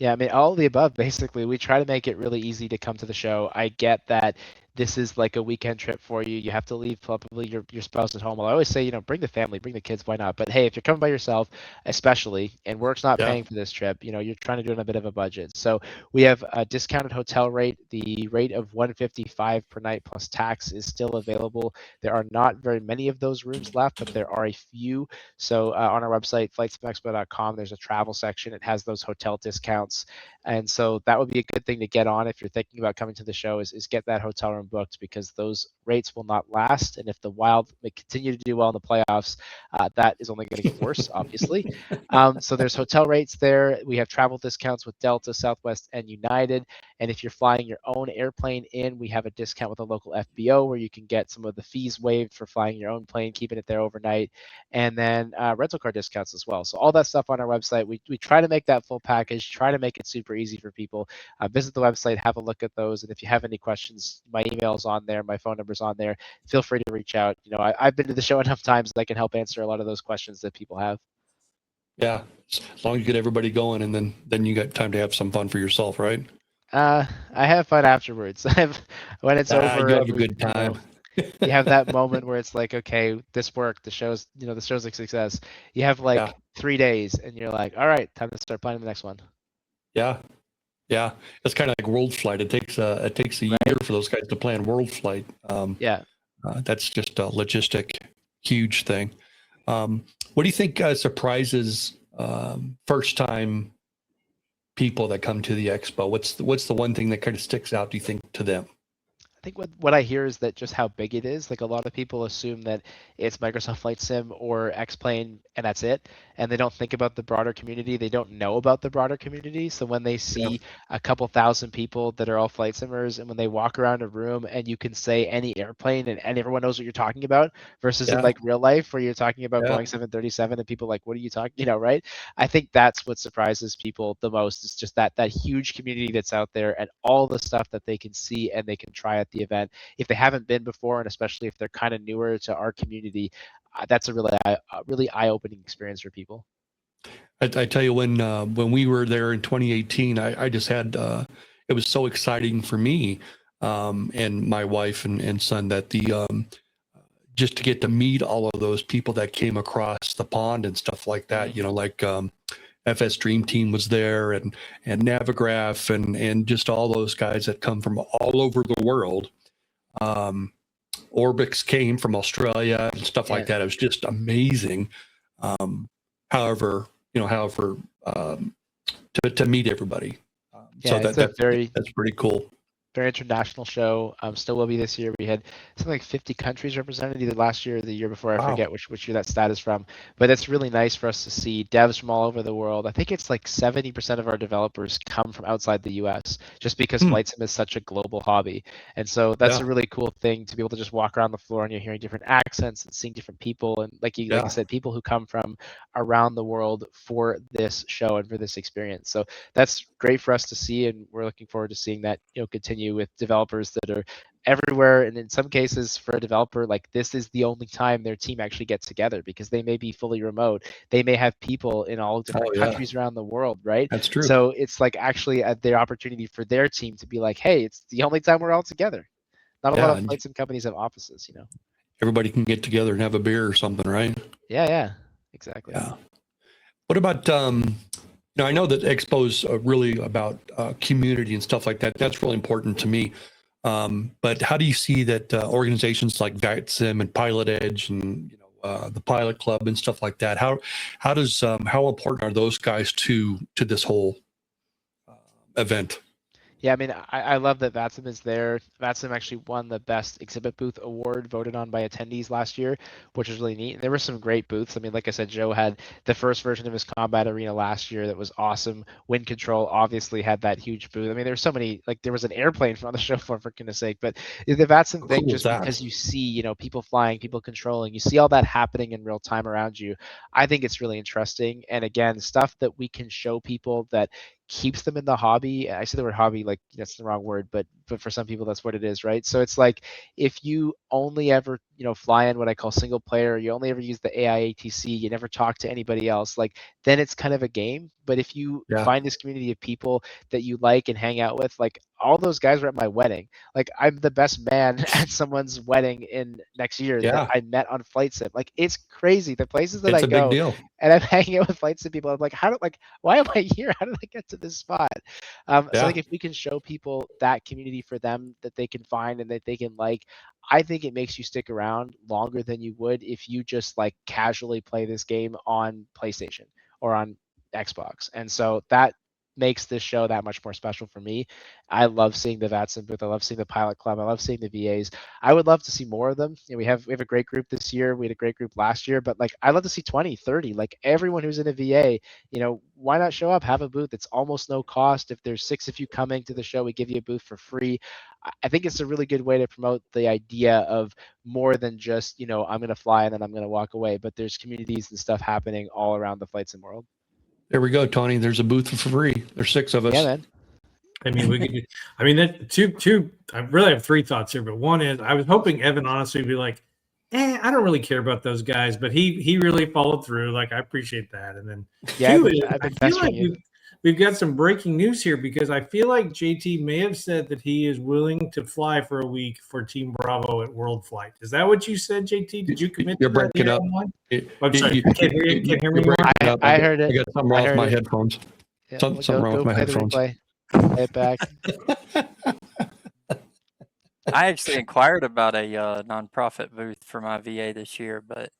Yeah, I mean, all of the above, basically. We try to make it really easy to come to the show. I get that this is like a weekend trip for you. You have to leave probably your spouse at home. Well, I always say, bring the family, bring the kids, why not? But hey, if you're coming by yourself, especially, and work's not paying for this trip, you're trying to do it on a bit of a budget. So we have a discounted hotel rate. The rate of $155 per night plus tax is still available. There are not very many of those rooms left, but there are a few. So on our website, FlightSimExpo.com, there's a travel section. It has those hotel discounts. And so that would be a good thing to get on if you're thinking about coming to the show is get that hotel room everyone booked, because those rates will not last. And if the Wild continue to do well in the playoffs, that is only going to get worse, obviously. So there's hotel rates there. We have travel discounts with Delta, Southwest, and United. And if you're flying your own airplane in, we have a discount with a local FBO where you can get some of the fees waived for flying your own plane, keeping it there overnight, and then rental car discounts as well. So all that stuff on our website. We try to make that full package, try to make it super easy for people. Visit the website, have a look at those, and if you have any questions, my email's on there, my phone number's on there. Feel free to reach out. I've been to the show enough times that I can help answer a lot of those questions that people have. Yeah, as long as you get everybody going, and then you got time to have some fun for yourself, right? I have fun afterwards. When it's over, you have a good time. You have that moment where it's like, okay, this worked. The show's a success. You have like 3 days, and you're like, all right, time to start planning the next one. Yeah. It's kind of like world flight. It takes a year for those guys to plan world flight. That's just a logistic, huge thing. What do you think surprises first time people that come to the expo? What's the one thing that kind of sticks out, do you think, to them? I think what I hear is that just how big it is. Like, a lot of people assume that it's Microsoft Flight Sim or X-Plane and that's it. And they don't think about the broader community. They don't know about the broader community. So when they see a couple thousand people that are all flight simmers, and when they walk around a room and you can say any airplane and everyone knows what you're talking about, versus in like real life where you're talking about Boeing 737 and people like, what are you talking, right? I think that's what surprises people the most. Is just that huge community that's out there and all the stuff that they can see and they can try at the event if they haven't been before, and especially if they're kind of newer to our community. That's a really eye-opening experience for people. I tell you, when we were there in 2018, I just had it was so exciting for me and my wife and son that just to get to meet all of those people that came across the pond and stuff like that. Like FS Dream Team was there, and Navigraph, and just all those guys that come from all over the world. Orbix came from Australia and stuff like that. It was just amazing. However, to meet everybody. So that's pretty cool. Very international show. Still will be this year. We had something like 50 countries represented either last year or the year before. I forget which year that stat is from. But it's really nice for us to see devs from all over the world. I think it's like 70% of our developers come from outside the US, just because Flight Sim is such a global hobby. And so that's a really cool thing to be able to just walk around the floor and you're hearing different accents and seeing different people. And like you said, people who come from around the world for this show and for this experience. So that's great for us to see, and we're looking forward to seeing that continue with developers that are everywhere. And in some cases, for a developer, like, this is the only time their team actually gets together, because they may be fully remote. They may have people in all different countries around the world, right? That's true. So it's like actually the opportunity for their team to be like, hey, it's the only time we're all together. Not a lot of flight sim companies have offices, Everybody can get together and have a beer or something, right? Yeah, exactly. Yeah. What about I know that expos are really about community and stuff like that. That's really important to me. But how do you see that organizations like FlightSim and Pilot Edge and the Pilot Club and stuff like that? How important are those guys to this whole event? Yeah, I mean, I love that VATSIM is there. VATSIM actually won the Best Exhibit Booth Award voted on by attendees last year, which was really neat. And there were some great booths. I mean, like I said, Joe had the first version of his combat arena last year that was awesome. Wind Control obviously had that huge booth. I mean, there were so many, like, there was an airplane on the show floor, for goodness sake. But the VATSIM thing, just because you see, people flying, people controlling, you see all that happening in real time around you, I think it's really interesting. And again, stuff that we can show people that keeps them in the hobby. I say the word hobby like that's the wrong word, but for some people that's what it is, right? So it's like, if you only ever fly in what I call single player, you only ever use the AI ATC, you never talk to anybody else, like, then it's kind of a game. But if you find this community of people that you like and hang out with, like, all those guys were at my wedding. Like, I'm the best man at someone's wedding in next year that I met on Flight Sim. Like, it's crazy the places that I go, big deal. and I'm hanging out with Flight Sim people. I'm like, why am I here? How did I get to this spot? So I think if we can show people that community for them that they can find and that they can like, I think it makes you stick around longer than you would if you just like casually play this game on PlayStation or on Xbox. And so that makes this show that much more special for me. I love seeing the FlightSim booth. I love seeing the Pilot Club. I love seeing the VAs. I would love to see more of them. We have a great group this year. We had a great group last year, but like I'd love to see 20, 30, like everyone who's in a VA, why not show up, have a booth? It's almost no cost. If there's 6 of you coming to the show, we give you a booth for free. I think it's a really good way to promote the idea of more than just, I'm going to fly and then I'm going to walk away, but there's communities and stuff happening all around the flight sim world. There we go, Tony. There's a booth for free. There's 6 of us. Yeah, man. I mean, that two. I really have 3 thoughts here, but one is I was hoping Evan honestly would be like, I don't really care about those guys, but he really followed through. Like, I appreciate that. And then yeah, two, I've been I feel like pestering you. we've got some breaking news here because I feel like JT may have said that he is willing to fly for a week for Team Bravo at World Flight. Is that what you said, JT? Did you commit You're to that breaking here up. online? I'm sorry. Can't hear you. Can't hear me You're anymore? breaking up. I heard it. I got something wrong with my headphones. Yeah, Something wrong with my play the headphones. replay. Play it back. I actually inquired about a nonprofit booth for my VA this year, but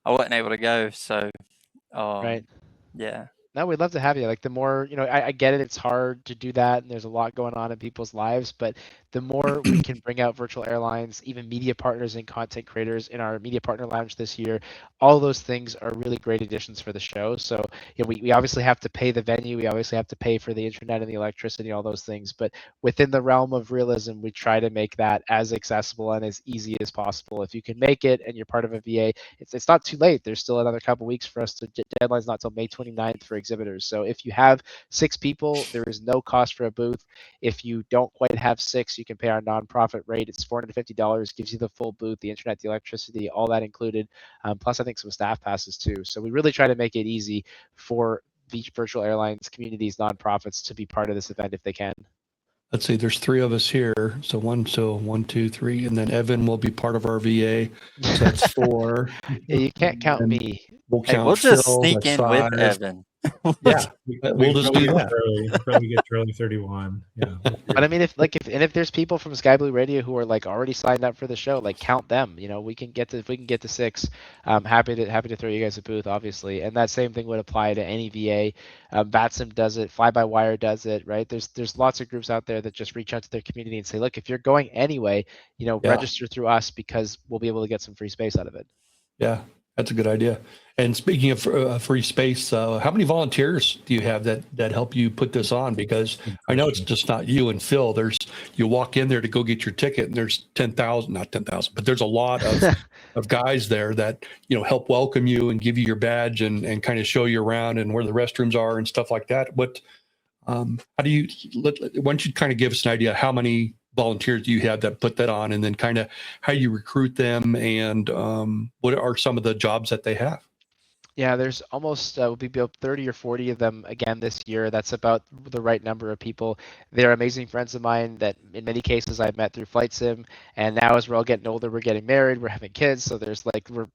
I wasn't able to go. So, Right. yeah. No, we'd love to have you. Like the more, I get it. It's hard to do that, and there's a lot going on in people's lives. But the more we can bring out virtual airlines, even media partners and content creators in our media partner lounge this year, all those things are really great additions for the show. So, we obviously have to pay the venue. We obviously have to pay for the internet and the electricity, all those things. But within the realm of realism, we try to make that as accessible and as easy as possible. If you can make it and you're part of a VA, it's not too late. There's still another couple weeks for us to deadline's not till May 29th for exhibitors. So if you have 6 people, there is no cost for a booth. If you don't quite have 6, you can pay our nonprofit rate. It's $450, gives you the full booth, the internet, the electricity, all that included. Plus, I think some staff passes too. So we really try to make it easy for the virtual airlines, communities, nonprofits to be part of this event if they can. Let's see, there's 3 of us here. So 1, 2, 3, and then Evan will be part of our VA. So that's 4. Yeah, you can't count me. We'll Hey, count we'll just Phil, sneak that's in with 5. Evan. Yeah, we'll just do that. Probably get Charlie 31. Yeah. But I mean, if there's people from Sky Blue Radio who are like already signed up for the show, like count them. If we can get to 6, I'm happy to throw you guys a booth, obviously. And that same thing would apply to any VA. FlightSim does it, Fly by Wire does it, right? There's lots of groups out there that just reach out to their community and say, look, if you're going anyway, register through us because we'll be able to get some free space out of it. Yeah, that's a good idea. And speaking of free space, how many volunteers do you have that help you put this on? Because I know it's just not you and Phil. You walk in there to go get your ticket, and there's 10,000, not 10,000, but there's a lot of guys there that help welcome you and give you your badge and kind of show you around and where the restrooms are and stuff like that. How do you? Why don't you kind of give us an idea how many volunteers do you have that put that on, and then kind of how you recruit them, and what are some of the jobs that they have? Yeah, there's almost will be about 30 or 40 of them again this year. That's about the right number of people. They're amazing friends of mine that in many cases I've met through FlightSim. And now as we're all getting older, we're getting married, we're having kids. So there's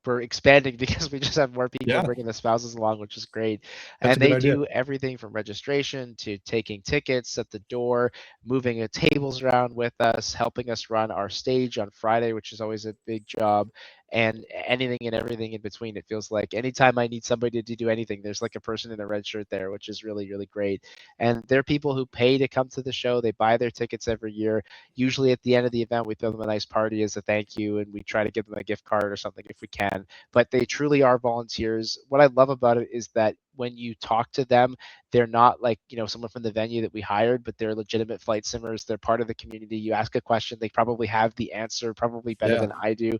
we're expanding because we just have more people bringing the spouses along, which is great. That's and they do everything from registration to taking tickets at the door, moving tables around with us, helping us run our stage on Friday, which is always a big job. And anything and everything in between. It feels like anytime I need somebody to do anything, there's like a person in a red shirt there, which is really, really great. And they're people who pay to come to the show. They buy their tickets every year. Usually at the end of the event, we throw them a nice party as a thank you, and we try to give them a gift card or something if we can. But they truly are volunteers. What I love about it is that when you talk to them, they're not like, someone from the venue that we hired, but they're legitimate flight simmers. They're part of the community. You ask a question, they probably have the answer, probably better than I do.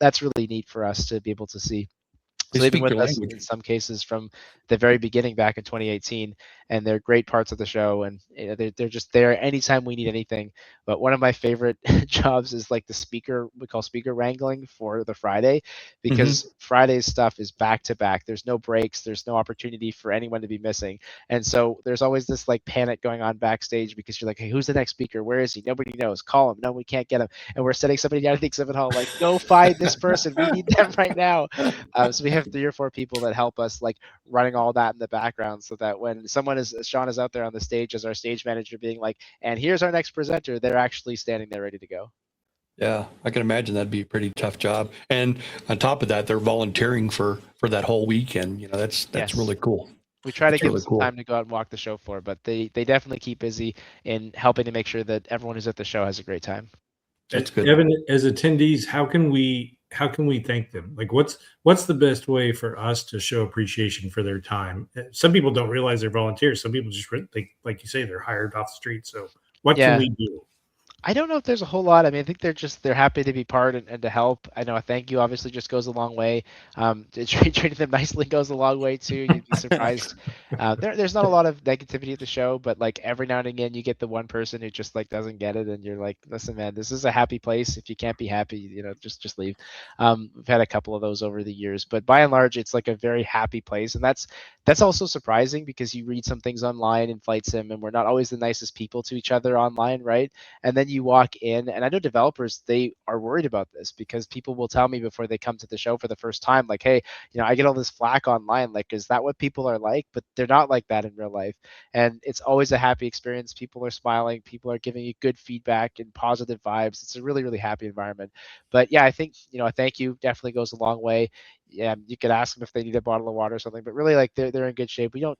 That's really neat for us to be able to see. So they've been with us in some cases from the very beginning back in 2018, and they're great parts of the show, and they're just there anytime we need anything. But one of my favorite jobs is like the speaker, we call speaker wrangling for the Friday, because Friday's stuff is back to back. There's no breaks. There's no opportunity for anyone to be missing. And so there's always this like panic going on backstage because you're like, hey, who's the next speaker? Where is he? Nobody knows. Call him. No, we can't get him. And we're sending somebody down to the exhibit hall like, go find this person. We need them right now. So we have 3 or 4 people that help us like running all that in the background so that when Sean is out there on the stage as our stage manager being like, and here's our next presenter, they're actually standing there ready to go. Yeah, I can imagine that'd be a pretty tough job. And on top of that, they're volunteering for that whole weekend. That's really cool. We try to That's give them really some cool. time to go out and walk the show floor, but they definitely keep busy in helping to make sure that everyone who's at the show has a great time. That's good. Evan, as attendees, how can we thank them? Like, what's the best way for us to show appreciation for their time? Some people don't realize they're volunteers. Some people just think, like you say, they're hired off the street. So, what can Yeah. we do? I don't know if there's a whole lot. I mean, I think they're happy to be part and to help. I know a thank you obviously just goes a long way. Treating them nicely goes a long way too. You'd be surprised. There's not a lot of negativity at the show, but like every now and again, you get the one person who just like doesn't get it, and you're like, listen, man, this is a happy place. If you can't be happy, just leave. We've had a couple of those over the years, but by and large, it's like a very happy place, and that's also surprising because you read some things online in Flight Sim, and we're not always the nicest people to each other online, right? And then you walk in, and I know developers, they are worried about this because people will tell me before they come to the show for the first time, like, hey, I get all this flack online. Like, is that what people are like? But they're not like that in real life. And it's always a happy experience. People are smiling. People are giving you good feedback and positive vibes. It's a really, really happy environment. But yeah, I think, a thank you definitely goes a long way. Yeah, you could ask them if they need a bottle of water or something, but really, like, they're in good shape. We don't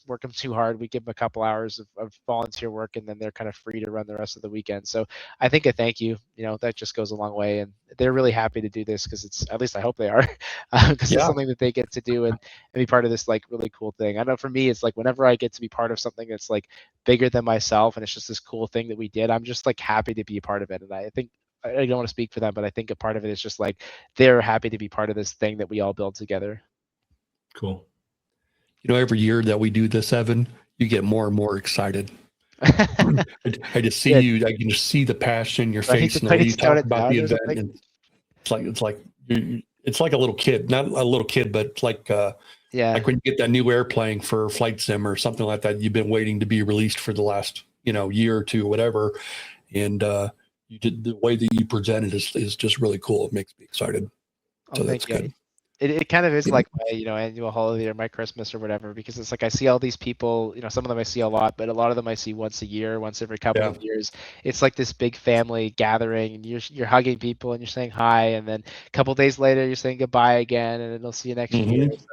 work them too hard. We give them a couple hours of volunteer work, and then they're kind of free to run the rest of the weekend. So I think a thank you, that just goes a long way, and they're really happy to do this because it's, at least I hope they are, because it's Yeah. something that they get to do and be part of this like really cool thing. I know for me, it's like whenever I get to be part of something that's like bigger than myself, and it's just this cool thing that we did, I'm just like happy to be a part of it. And I think, I don't want to speak for them, but I think a part of it is just like they're happy to be part of this thing that we all build together. Cool. Every year that we do this, Evan, you get more and more excited. I just see Good. you. I can just see the passion in your Do I need face. to, do I need You to tone talk it about down the or event, something? and it's like a little kid, not a little kid, but it's like Yeah. like when you get that new airplane for Flight Sim or something like that. You've been waiting to be released for the last year or two, whatever, and you did the way that you presented is just really cool. It makes me excited. Oh, So that's thank you. good. It kind of is Yeah. like my annual holiday or my Christmas or whatever, because it's like I see all these people, some of them I see a lot, but a lot of them I see once a year, once every couple Yeah. of years. It's like this big family gathering, and you're hugging people and you're saying hi, and then a couple days later you're saying goodbye again, and then they'll see you next year. Mhm. So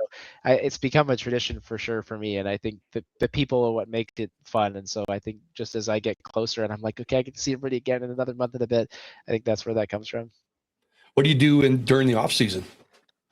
it's become a tradition for sure for me, and I think the people are what make it fun. And so I think just as I get closer and I'm like, okay, I get to see everybody again in another month and a bit, I think that's where that comes from. What do you do during the off season?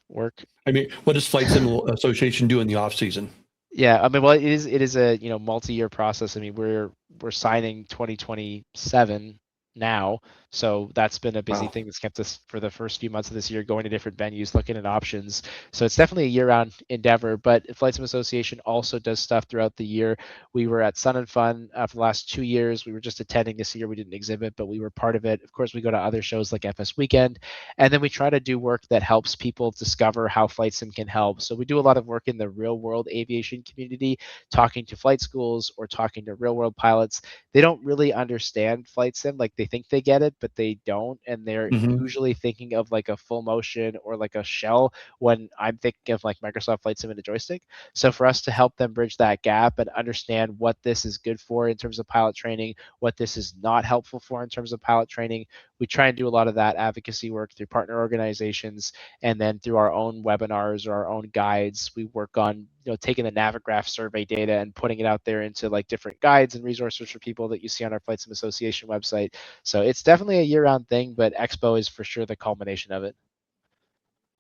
Work. I mean, what does Flight Sim Association do in the off season? Yeah, I mean, well, it is a multi-year process. I mean, we're signing 2027 now, so that's been a busy Wow. thing that's kept us for the first few months of this year going to different venues, looking at options. So it's definitely a year-round endeavor. But Flight Sim Association also does stuff throughout the year. We were at Sun and Fun for the last 2 years. We were just attending this year. We didn't exhibit, but we were part of it. Of course, we go to other shows like FS Weekend, and then we try to do work that helps people discover how flight sim can help. So we do a lot of work in the real world aviation community, talking to flight schools or talking to real world pilots. They don't really understand flight sim. Like, they think they get it, but they don't. And they're Mhm. usually thinking of like a full motion or like a shell when I'm thinking of like Microsoft Flight Sim and a joystick. So for us to help them bridge that gap and understand what this is good for in terms of pilot training, what this is not helpful for in terms of pilot training, we try and do a lot of that advocacy work through partner organizations, and then through our own webinars or our own guides. We work on taking the Navigraph survey data and putting it out there into like different guides and resources for people that you see on our Flight Sim Association website. So it's definitely a year-round thing, but Expo is for sure the culmination of it.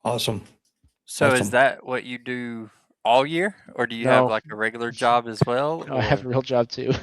Awesome. So is Awesome. that what you do all year, or do you have No, like a regular job as well? I have a Or real job too.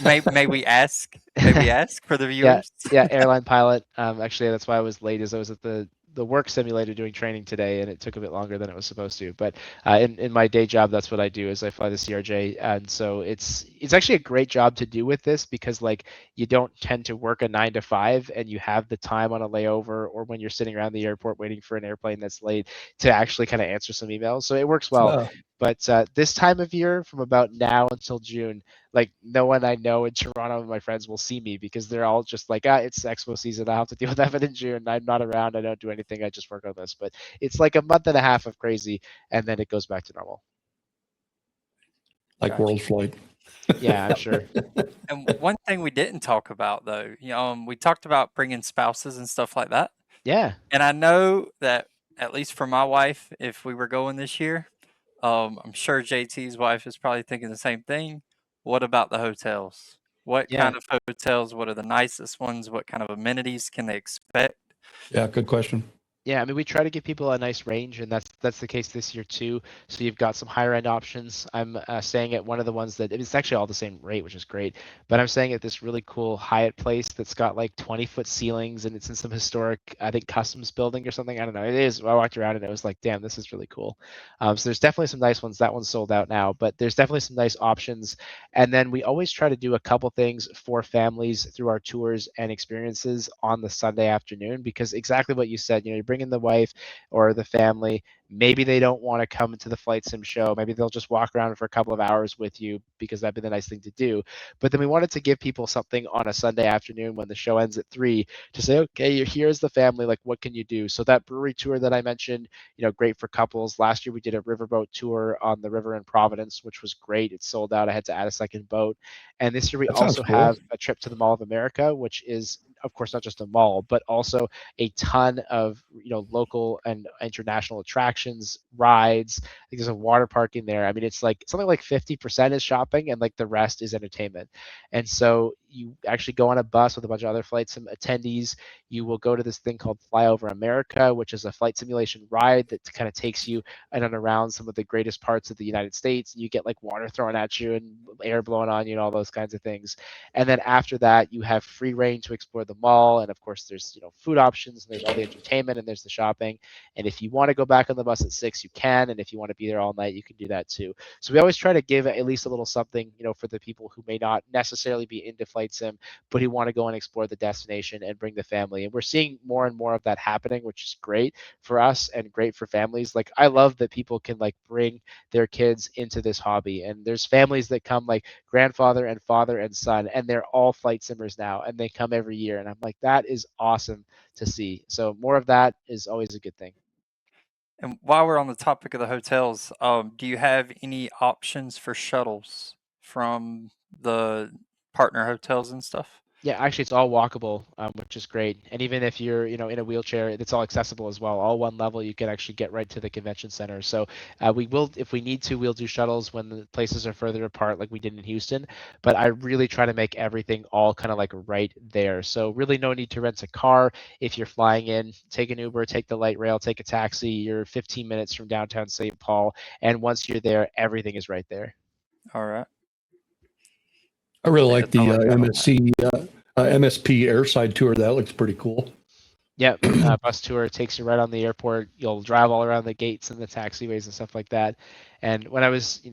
may we ask? Maybe ask for the Yeah, viewers. yeah, airline pilot. Actually, that's why I was late. Is I was at the work simulator doing training today, and it took a bit longer than it was supposed to. But in my day job, that's what I do. Is I fly the CRJ, and so it's actually a great job to do with this, because like you don't tend to work a 9 to 5, and you have the time on a layover or when you're sitting around the airport waiting for an airplane that's late to actually kind of answer some emails. So it works well. But this time of year, from about now until June, like no one I know in Toronto, my friends, will see me, because they're all just like, it's Expo season. I have to deal with that in June. I'm not around. I don't do anything. I just work on this. But it's like a month and a half of crazy, and then it goes back to normal. Like Gotcha. World Flight. Yeah, I'm sure. And one thing we didn't talk about though, we talked about bringing spouses and stuff like that. Yeah. And I know that, at least for my wife, if we were going this year, I'm sure JT's wife is probably thinking the same thing. What about the hotels? What Yeah. kind of hotels? What are the nicest ones? What kind of amenities can they expect? Yeah, good question. Yeah, I mean, we try to give people a nice range, and that's the case this year too. So you've got some higher end options. I'm staying at one of the ones that it's actually all the same rate, which is great. But I'm staying at this really cool Hyatt place that's got like 20-foot ceilings, and it's in some historic, I think, customs building or something. I don't know. It is. I walked around and it was like, damn, this is really cool. So there's definitely some nice ones. That one's sold out now, but there's definitely some nice options. And then we always try to do a couple things for families through our tours and experiences on the Sunday afternoon, because exactly what you said, you're bringing the wife or the family. Maybe they don't want to come to the Flight Sim show. Maybe they'll just walk around for a couple of hours with you because that'd be the nice thing to do. But then we wanted to give people something on a Sunday afternoon when the show ends at 3 to say, okay, here's the family. Like, what can you do? So that brewery tour that I mentioned, great for couples. Last year we did a riverboat tour on the river in Providence, which was great. It sold out. I had to add a second boat. And this year we That sounds also cool. have a trip to the Mall of America, which is, of course, not just a mall, but also a ton of local and international attractions, rides. I think there's a water park in there. I mean, it's like something like 50% is shopping and like the rest is entertainment. And so you actually go on a bus with a bunch of other Flight Sim attendees. You will go to this thing called Fly Over America, which is a flight simulation ride that kind of takes you in and around some of the greatest parts of the United States. And you get like water thrown at you and air blowing on you and all those kinds of things. And then after that, you have free reign to explore the mall. And of course, there's food options and there's all the entertainment and there's the shopping. And if you want to go back on the bus at 6, you can. And if you want to be there all night, you can do that too. So we always try to give at least a little something, for the people who may not necessarily be into Flight Sim, but who want to go and explore the destination and bring the family. And we're seeing more and more of that happening, which is great for us and great for families. Like, I love that people can like bring their kids into this hobby. And there's families that come like grandfather and father and son, and they're all Flight Simmers now, and they come every year. And I'm like, that is awesome to see. So more of that is always a good thing. And while we're on the topic of the hotels, do you have any options for shuttles from the partner hotels and stuff? Yeah, actually, it's all walkable, which is great. And even if you're, in a wheelchair, it's all accessible as well. All one level, you can actually get right to the convention center. So we will, if we need to, we'll do shuttles when the places are further apart, like we did in Houston. But I really try to make everything all kind of like right there. So really, no need to rent a car if you're flying in. Take an Uber, take the light rail, take a taxi. You're 15 minutes from downtown St. Paul, and once you're there, everything is right there. All right. I really Yeah, like that's the all I got on that. MSP airside tour. That looks pretty cool. Yep, bus tour takes you right on the airport. You'll drive all around the gates and the taxiways and stuff like that. And when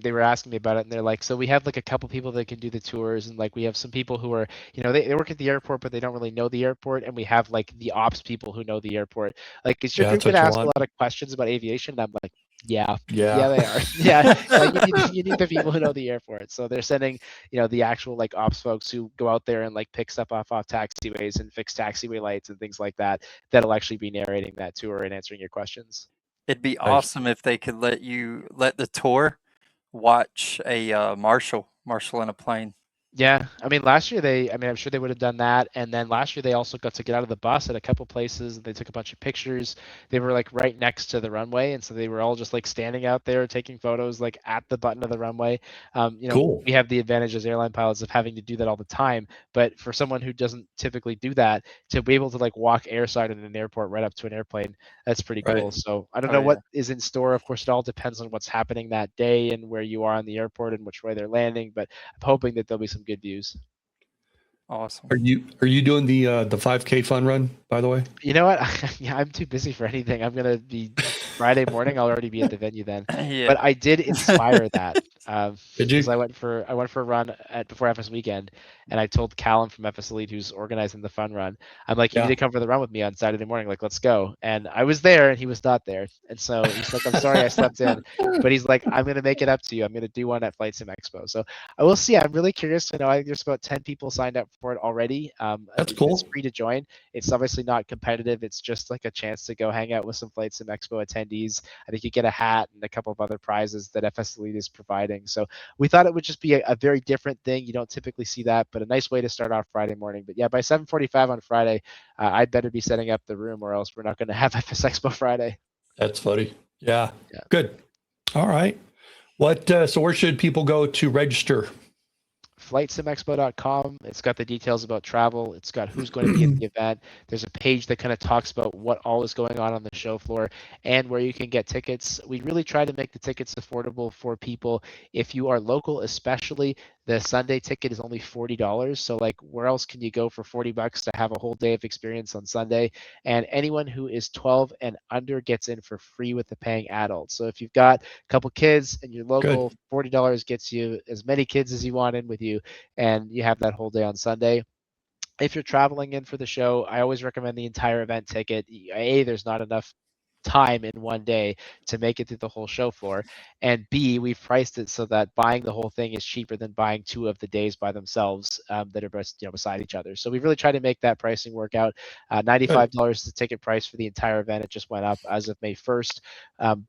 they were asking me about it, and they're like, so we have like a couple people that can do the tours, and like we have some people who are, they work at the airport, but they don't really know the airport, and we have like the ops people who know the airport. Like, is your Yeah, group that's what gonna you ask a want. lot of questions about aviation? And I'm like, yeah, Yeah. they are. Yeah, like you need the people who know the airport. So they're sending, the actual like ops folks who go out there and like pick stuff off taxiways and fix taxiway lights and things like that. That'll actually be narrating that tour and answering your questions. It'd be Nice. awesome if they could let the tour watch a marshal in a plane. Yeah, I mean, last year I'm sure they would have done that. And then last year they also got to get out of the bus at a couple places and they took a bunch of pictures. They were like right next to the runway. And so they were all just like standing out there taking photos like at the button of the runway. Cool. We have the advantage as airline pilots of having to do that all the time. But for someone who doesn't typically do that, to be able to like walk airside in an airport right up to an airplane, that's pretty cool. Right. So I don't Oh, know yeah. what is in store. Of course, it all depends on what's happening that day and where you are on the airport and which way they're landing. But I'm hoping that there'll be some good views. Awesome. Are you doing the 5K fun run, by the way? You know what? Yeah, I'm too busy for anything. I'm gonna be Friday morning. I'll already be at the venue then. Yeah. But I did inspire that. Did you? Because I went for a run before FS weekend, and I told Callum from FS Elite, who's organizing the fun run, I'm like, you Yeah. need to come for the run with me on Saturday morning. Like, let's go. And I was there, and he was not there. And so he's like, I'm sorry, I slept in. But he's like, I'm gonna make it up to you. I'm gonna do one at FlightSim Expo. So I will see. I'm really curious to know. I think there's about 10 people signed up for it already. That's cool. It's free to join. It's obviously not competitive. It's just like a chance to go hang out with some FlightSim Expo attendees. I think you get a hat and a couple of other prizes that FS Elite is providing. So we thought it would just be a very different thing. You don't typically see that, but a nice way to start off Friday morning. But yeah, by 7:45 on Friday, I'd better be setting up the room, or else we're not going to have FS Expo Friday. That's funny. Yeah. Yeah. Good. All right. So where should people go to register? FlightSimExpo.com. It's got the details about travel. It's got who's going to be at the event. There's a page that kind of talks about what all is going on the show floor and where you can get tickets. We really try to make the tickets affordable for people. If you are local, especially, the Sunday ticket is only $40. So like, where else can you go for $40 to have a whole day of experience on Sunday? And anyone who is 12 and under gets in for free with the paying adult. So if you've got a couple kids and you're local, $40 gets you as many kids as you want in with you, and you have that whole day on Sunday. If you're traveling in for the show, I always recommend the entire event ticket. There's not enough time in one day to make it through the whole show floor, and B, we've priced it so that buying the whole thing is cheaper than buying 2 of the days by themselves, that are beside each other. So we've really tried to make that pricing work out. $95 is the ticket price for the entire event. It just went up as of May 1st,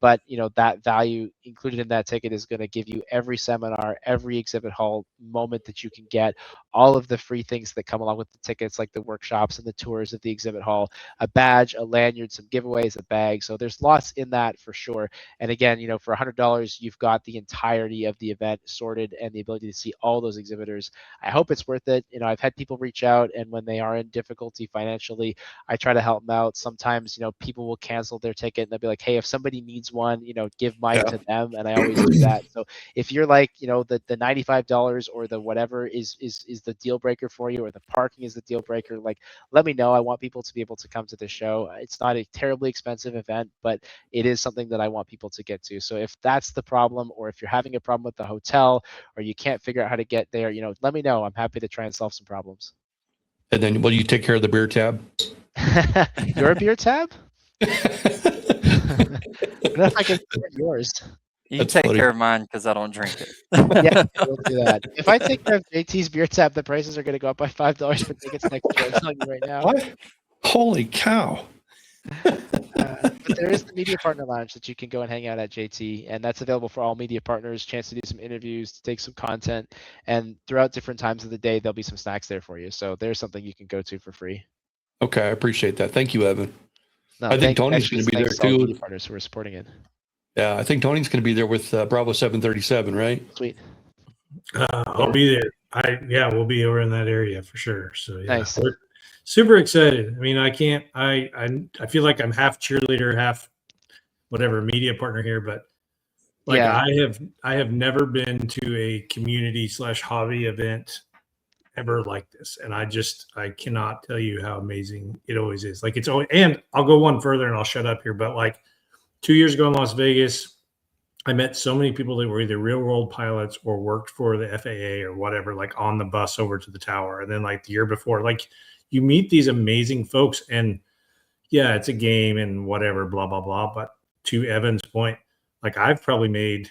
but that value included in that ticket is going to give you every seminar, every exhibit hall moment that you can get, all of the free things that come along with the tickets, like the workshops and the tours of the exhibit hall, a badge, a lanyard, some giveaways, a bag. So there's lots in that for sure. And again, for $100, you've got the entirety of the event sorted and the ability to see all those exhibitors. I hope it's worth it. I've had people reach out, and when they are in difficulty financially, I try to help them out. Sometimes, people will cancel their ticket and they'll be like, hey, if somebody needs one, give mine to them. And I always do that. So if you're like, the $95 or the whatever is the deal breaker for you, or the parking is the deal breaker, like, let me know. I want people to be able to come to the show. It's not a terribly expensive event, but it is something that I want people to get to. So if that's the problem, or if you're having a problem with the hotel, or you can't figure out how to get there, let me know. I'm happy to try and solve some problems. And then will you take care of the beer tab? Your beer tab? I don't know if I can afford yours. You That's take funny. care of mine because I don't drink it. Yeah, we'll do that. If I take care of JT's beer tab, the prices are going to go up by $5 for tickets next year. I'm telling you right now. What? Holy cow. But there is the media partner lounge that you can go and hang out at, JT, and that's available for all media partners. Chance to do some interviews, to take some content, and throughout different times of the day, there'll be some snacks there for you. So there's something you can go to for free. Okay, I appreciate that. Thank you, Evan. No, I think Tony's going to be there to all the too. media partners who are supporting it. Yeah, I think Tony's going to be there with Bravo 737, right? Sweet. I'll be there. We'll be over in that area for sure. So yeah, Nice. we're super excited. I mean, I feel like I'm half cheerleader, half whatever media partner here, but like, Yeah. I have never been to a community / hobby event ever like this. And I cannot tell you how amazing it always is. Like, it's always, and I'll go one further and I'll shut up here, but like 2 years ago in Las Vegas, I met so many people that were either real world pilots or worked for the FAA or whatever, like on the bus over to the tower. And then like the year before, like, you meet these amazing folks, and yeah, it's a game and whatever, blah, blah, blah. But to Evan's point, like, I've probably made,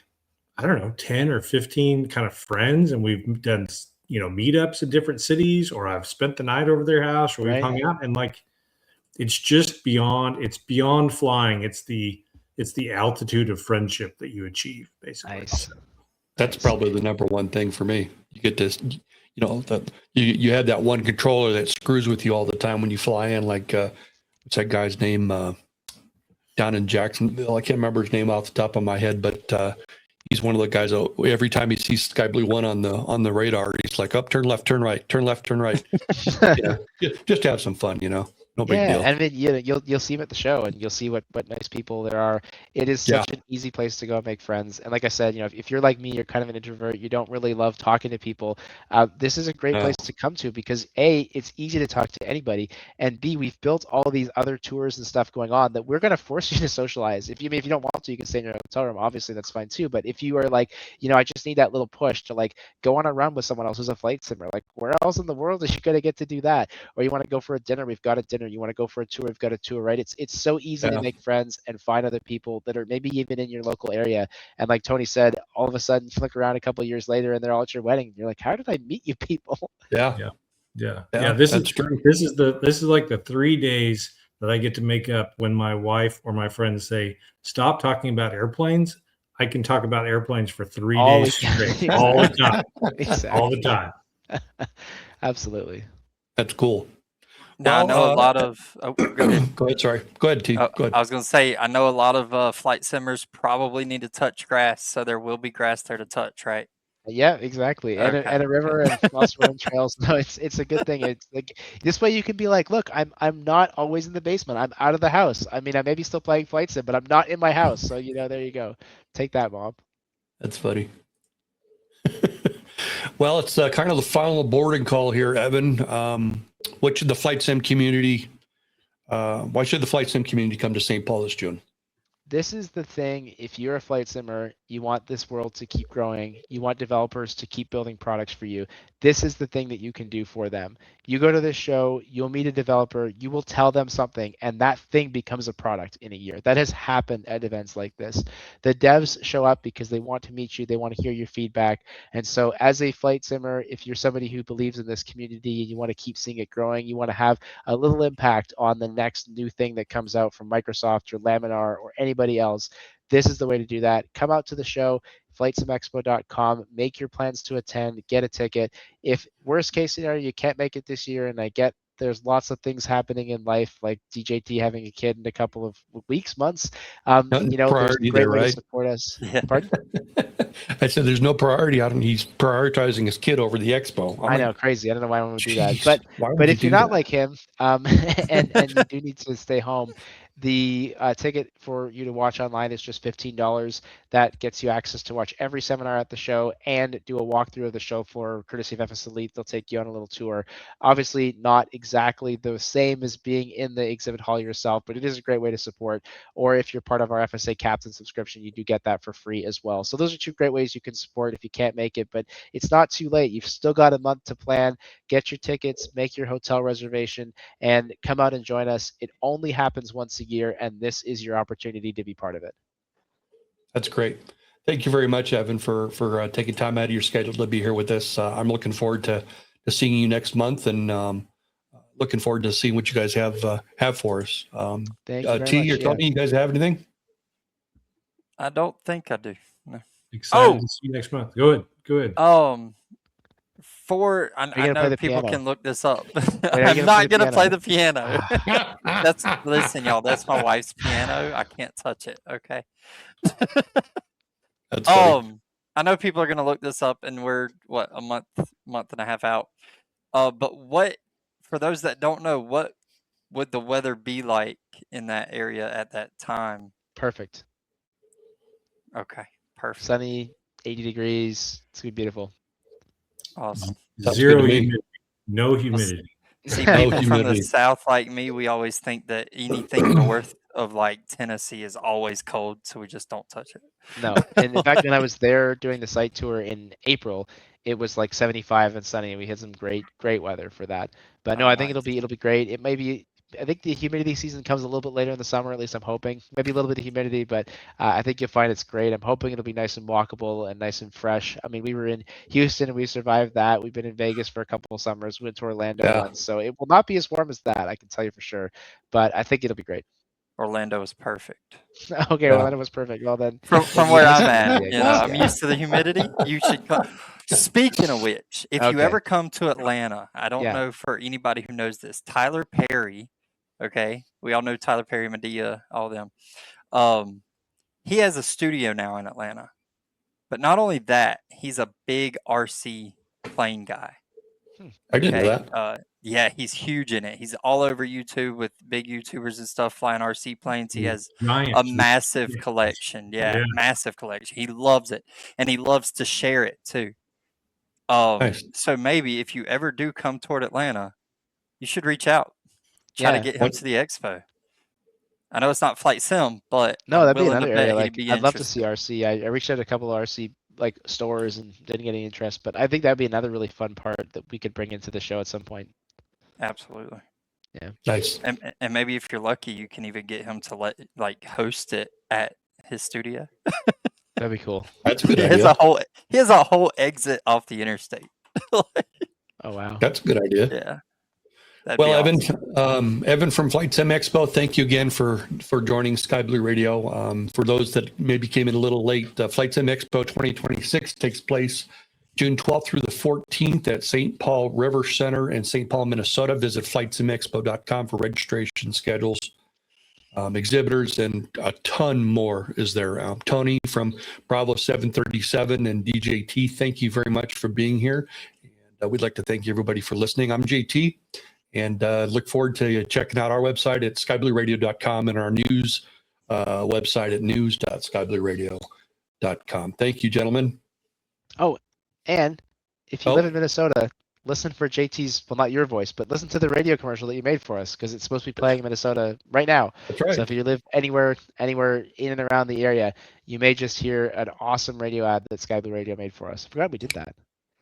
I don't know, 10 or 15 kind of friends, and we've done, meetups in different cities, or I've spent the night over their house, or we've hung out, and like, it's beyond flying. It's the altitude of friendship that you achieve, basically. Nice. That's probably the number one thing for me. You get this, you have that one controller that screws with you all the time when you fly in. Like, what's that guy's name down in Jacksonville? I can't remember his name off the top of my head, but he's one of the guys that every time he sees Sky Blue 1 on the radar, he's like, up, turn left, turn right, turn left, turn right. Just to have some fun, No big deal. And then you'll see him at the show, and you'll see what nice people there are. It is such an easy place to go and make friends. And like I said, if you're like me, you're kind of an introvert, you don't really love talking to people. This is a great place to come to, because A, it's easy to talk to anybody, and B, we've built all these other tours and stuff going on that we're going to force you to socialize. If you don't want to, you can stay in your hotel room. Obviously, that's fine too. But if you are like, I just need that little push to like go on a run with someone else who's a flight simmer, like, where else in the world is you going to get to do that? Or you want to go for a dinner, we've got a dinner. You want to go for a tour, we've got a tour, right? It's so easy to make friends and find other people that are maybe even in your local area. And like Tony said, all of a sudden you look around a couple of years later and they're all at your wedding. You're like, how did I meet you people? Yeah. This is like the 3 days that I get to make up when my wife or my friends say, stop talking about airplanes. I can talk about airplanes for 3 days straight, all the time. Exactly. All the time. Absolutely. That's cool. Now, I Well, know a lot of. Oh, go ahead. go ahead. Sorry. Go ahead, T. Go ahead. I was going to say, I know a lot of flight simmers probably need to touch grass, so there will be grass there to touch, right? Yeah, exactly. And Okay. a river and lots of running trails. No, it's a good thing. It's like this way you can be like, look, I'm not always in the basement. I'm out of the house. I mean, I may be still playing Flight Sim, but I'm not in my house. So there you go. Take that, Mom. That's funny. Well, it's kind of the final boarding call here, Evan. What should the Flight Sim community? Why should the Flight Sim community come to St. Paul this June? This is the thing. If you're a flight simmer, you want this world to keep growing. You want developers to keep building products for you. This is the thing that you can do for them. You go to this show, you'll meet a developer, you will tell them something, and that thing becomes a product in a year. That has happened at events like this. The devs show up because they want to meet you, they want to hear your feedback. And so, as a flight simmer, if you're somebody who believes in this community and you want to keep seeing it growing, you want to have a little impact on the next new thing that comes out from Microsoft or Laminar or anybody else, this is the way to do that. Come out to the show, FlightSimExpo.com, make your plans to attend, get a ticket. If worst case scenario, you can't make it this year, and I get there's lots of things happening in life, like DJT having a kid in a couple of weeks, months. Nothing There's a priority great there, way to right? support us. Yeah. Pardon? I said there's no priority on him. He's prioritizing his kid over the expo. I know, crazy. I don't know why one would do that. Jeez, why would But you if you're do not that? like him, and you do need to stay home, the ticket for you to watch online is just $15. That gets you access to watch every seminar at the show and do a walkthrough of the show floor, courtesy of FS Elite. They'll take you on a little tour. Obviously, not exactly the same as being in the exhibit hall yourself, but it is a great way to support. Or if you're part of our FSA Captain subscription, you do get that for free as well. So those are two great ways you can support if you can't make it. But it's not too late. You've still got a month to plan. Get your tickets, make your hotel reservation, and come out and join us. It only happens once a year, and this is your opportunity to be part of it. That's great. Thank you very much, Evan, for taking time out of your schedule to be here with us. I'm looking forward to seeing you next month, and looking forward to seeing what you guys have for us. Thank you very T, much. you're telling me you guys have anything? I don't think I do. No. Excited to see you next month. Go ahead. Go ahead. I know the people piano? can look this up. are you I'm gonna not play the gonna play piano? the piano. Listen, y'all. That's my wife's piano. I can't touch it. Okay. That's funny. I know people are gonna look this up, and we're a month and a half out. But for those that don't know, what would the weather be like in that area at that time? Perfect. Okay, perfect. Sunny, 80 degrees. It's gonna be beautiful. Awesome. Sounds Zero good to me. humidity. No humidity. See, No people from the humidity. south like me, we always think that anything north of like Tennessee is always cold, so we just don't touch it. No, and in fact, when I was there doing the site tour in April, it was like 75 and sunny, and we had some great weather for that. But no, Oh, I think nice. it'll be great. It may be. I think the humidity season comes a little bit later in the summer. At least I'm hoping. Maybe a little bit of humidity, but I think you'll find it's great. I'm hoping it'll be nice and walkable and nice and fresh. I mean, we were in Houston and we survived that. We've been in Vegas for a couple of summers. Went to Orlando Yeah. once, so it will not be as warm as that. I can tell you for sure. But I think it'll be great. Orlando is perfect. Okay, Yeah. Orlando was perfect. Well then, From where I'm at, Yeah, I'm used to the humidity. You should come. Speaking of which, if you Okay. ever come to Atlanta, I don't Yeah. know for anybody who knows this, Tyler Perry, okay? We all know Tyler Perry, Medea, all them. He has a studio now in Atlanta. But not only that, he's a big RC plane guy. I didn't know that. Yeah, he's huge in it. He's all over YouTube with big YouTubers and stuff flying RC planes. He has a massive collection. Yeah, massive collection. He loves it, and he loves to share it too. Nice. So maybe if you ever do come toward Atlanta, you should reach out, try to get him to the expo. I know it's not Flight Sim, but No, I'm that'd be willing another to bet area. he'd Like, be I'd love to see interested. RC. I reached out to a couple of RC like stores and didn't get any interest, but I think that'd be another really fun part that we could bring into the show at some point. Absolutely. Yeah. Nice. And maybe if you're lucky, you can even get him to host it at his studio. That'd be cool. That's a good He idea. has a whole exit off the interstate. Oh wow. That's a good idea. Yeah. That'd Well, be Evan, awesome. Evan from Flight Sim Expo, thank you again for joining Sky Blue Radio. For those that maybe came in a little late, Flight Sim Expo 2026 takes place June 12th through the 14th at St. Paul River Center in St. Paul, Minnesota. Visit FlightSimExpo.com for registration schedules, exhibitors, and a ton more is there. Tony from Bravo 737 and DJT, thank you very much for being here. And we'd like to thank everybody for listening. I'm JT, and look forward to checking out our website at skyblueradio.com and our news website at news.skyblueradio.com. Thank you, gentlemen. Oh, and if you live in Minnesota, listen for JT's, well, not your voice, but listen to the radio commercial that you made for us, because it's supposed to be playing in Minnesota right now. That's right. So if you live anywhere in and around the area, you may just hear an awesome radio ad that Sky Blue Radio made for us. I forgot we did that.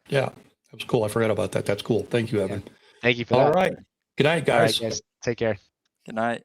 Yeah, that was cool. I forgot about that. That's cool. Thank you, Evan. Yeah. Thank you for All that. right. Good night, guys. All right, guys. Take care. Good night.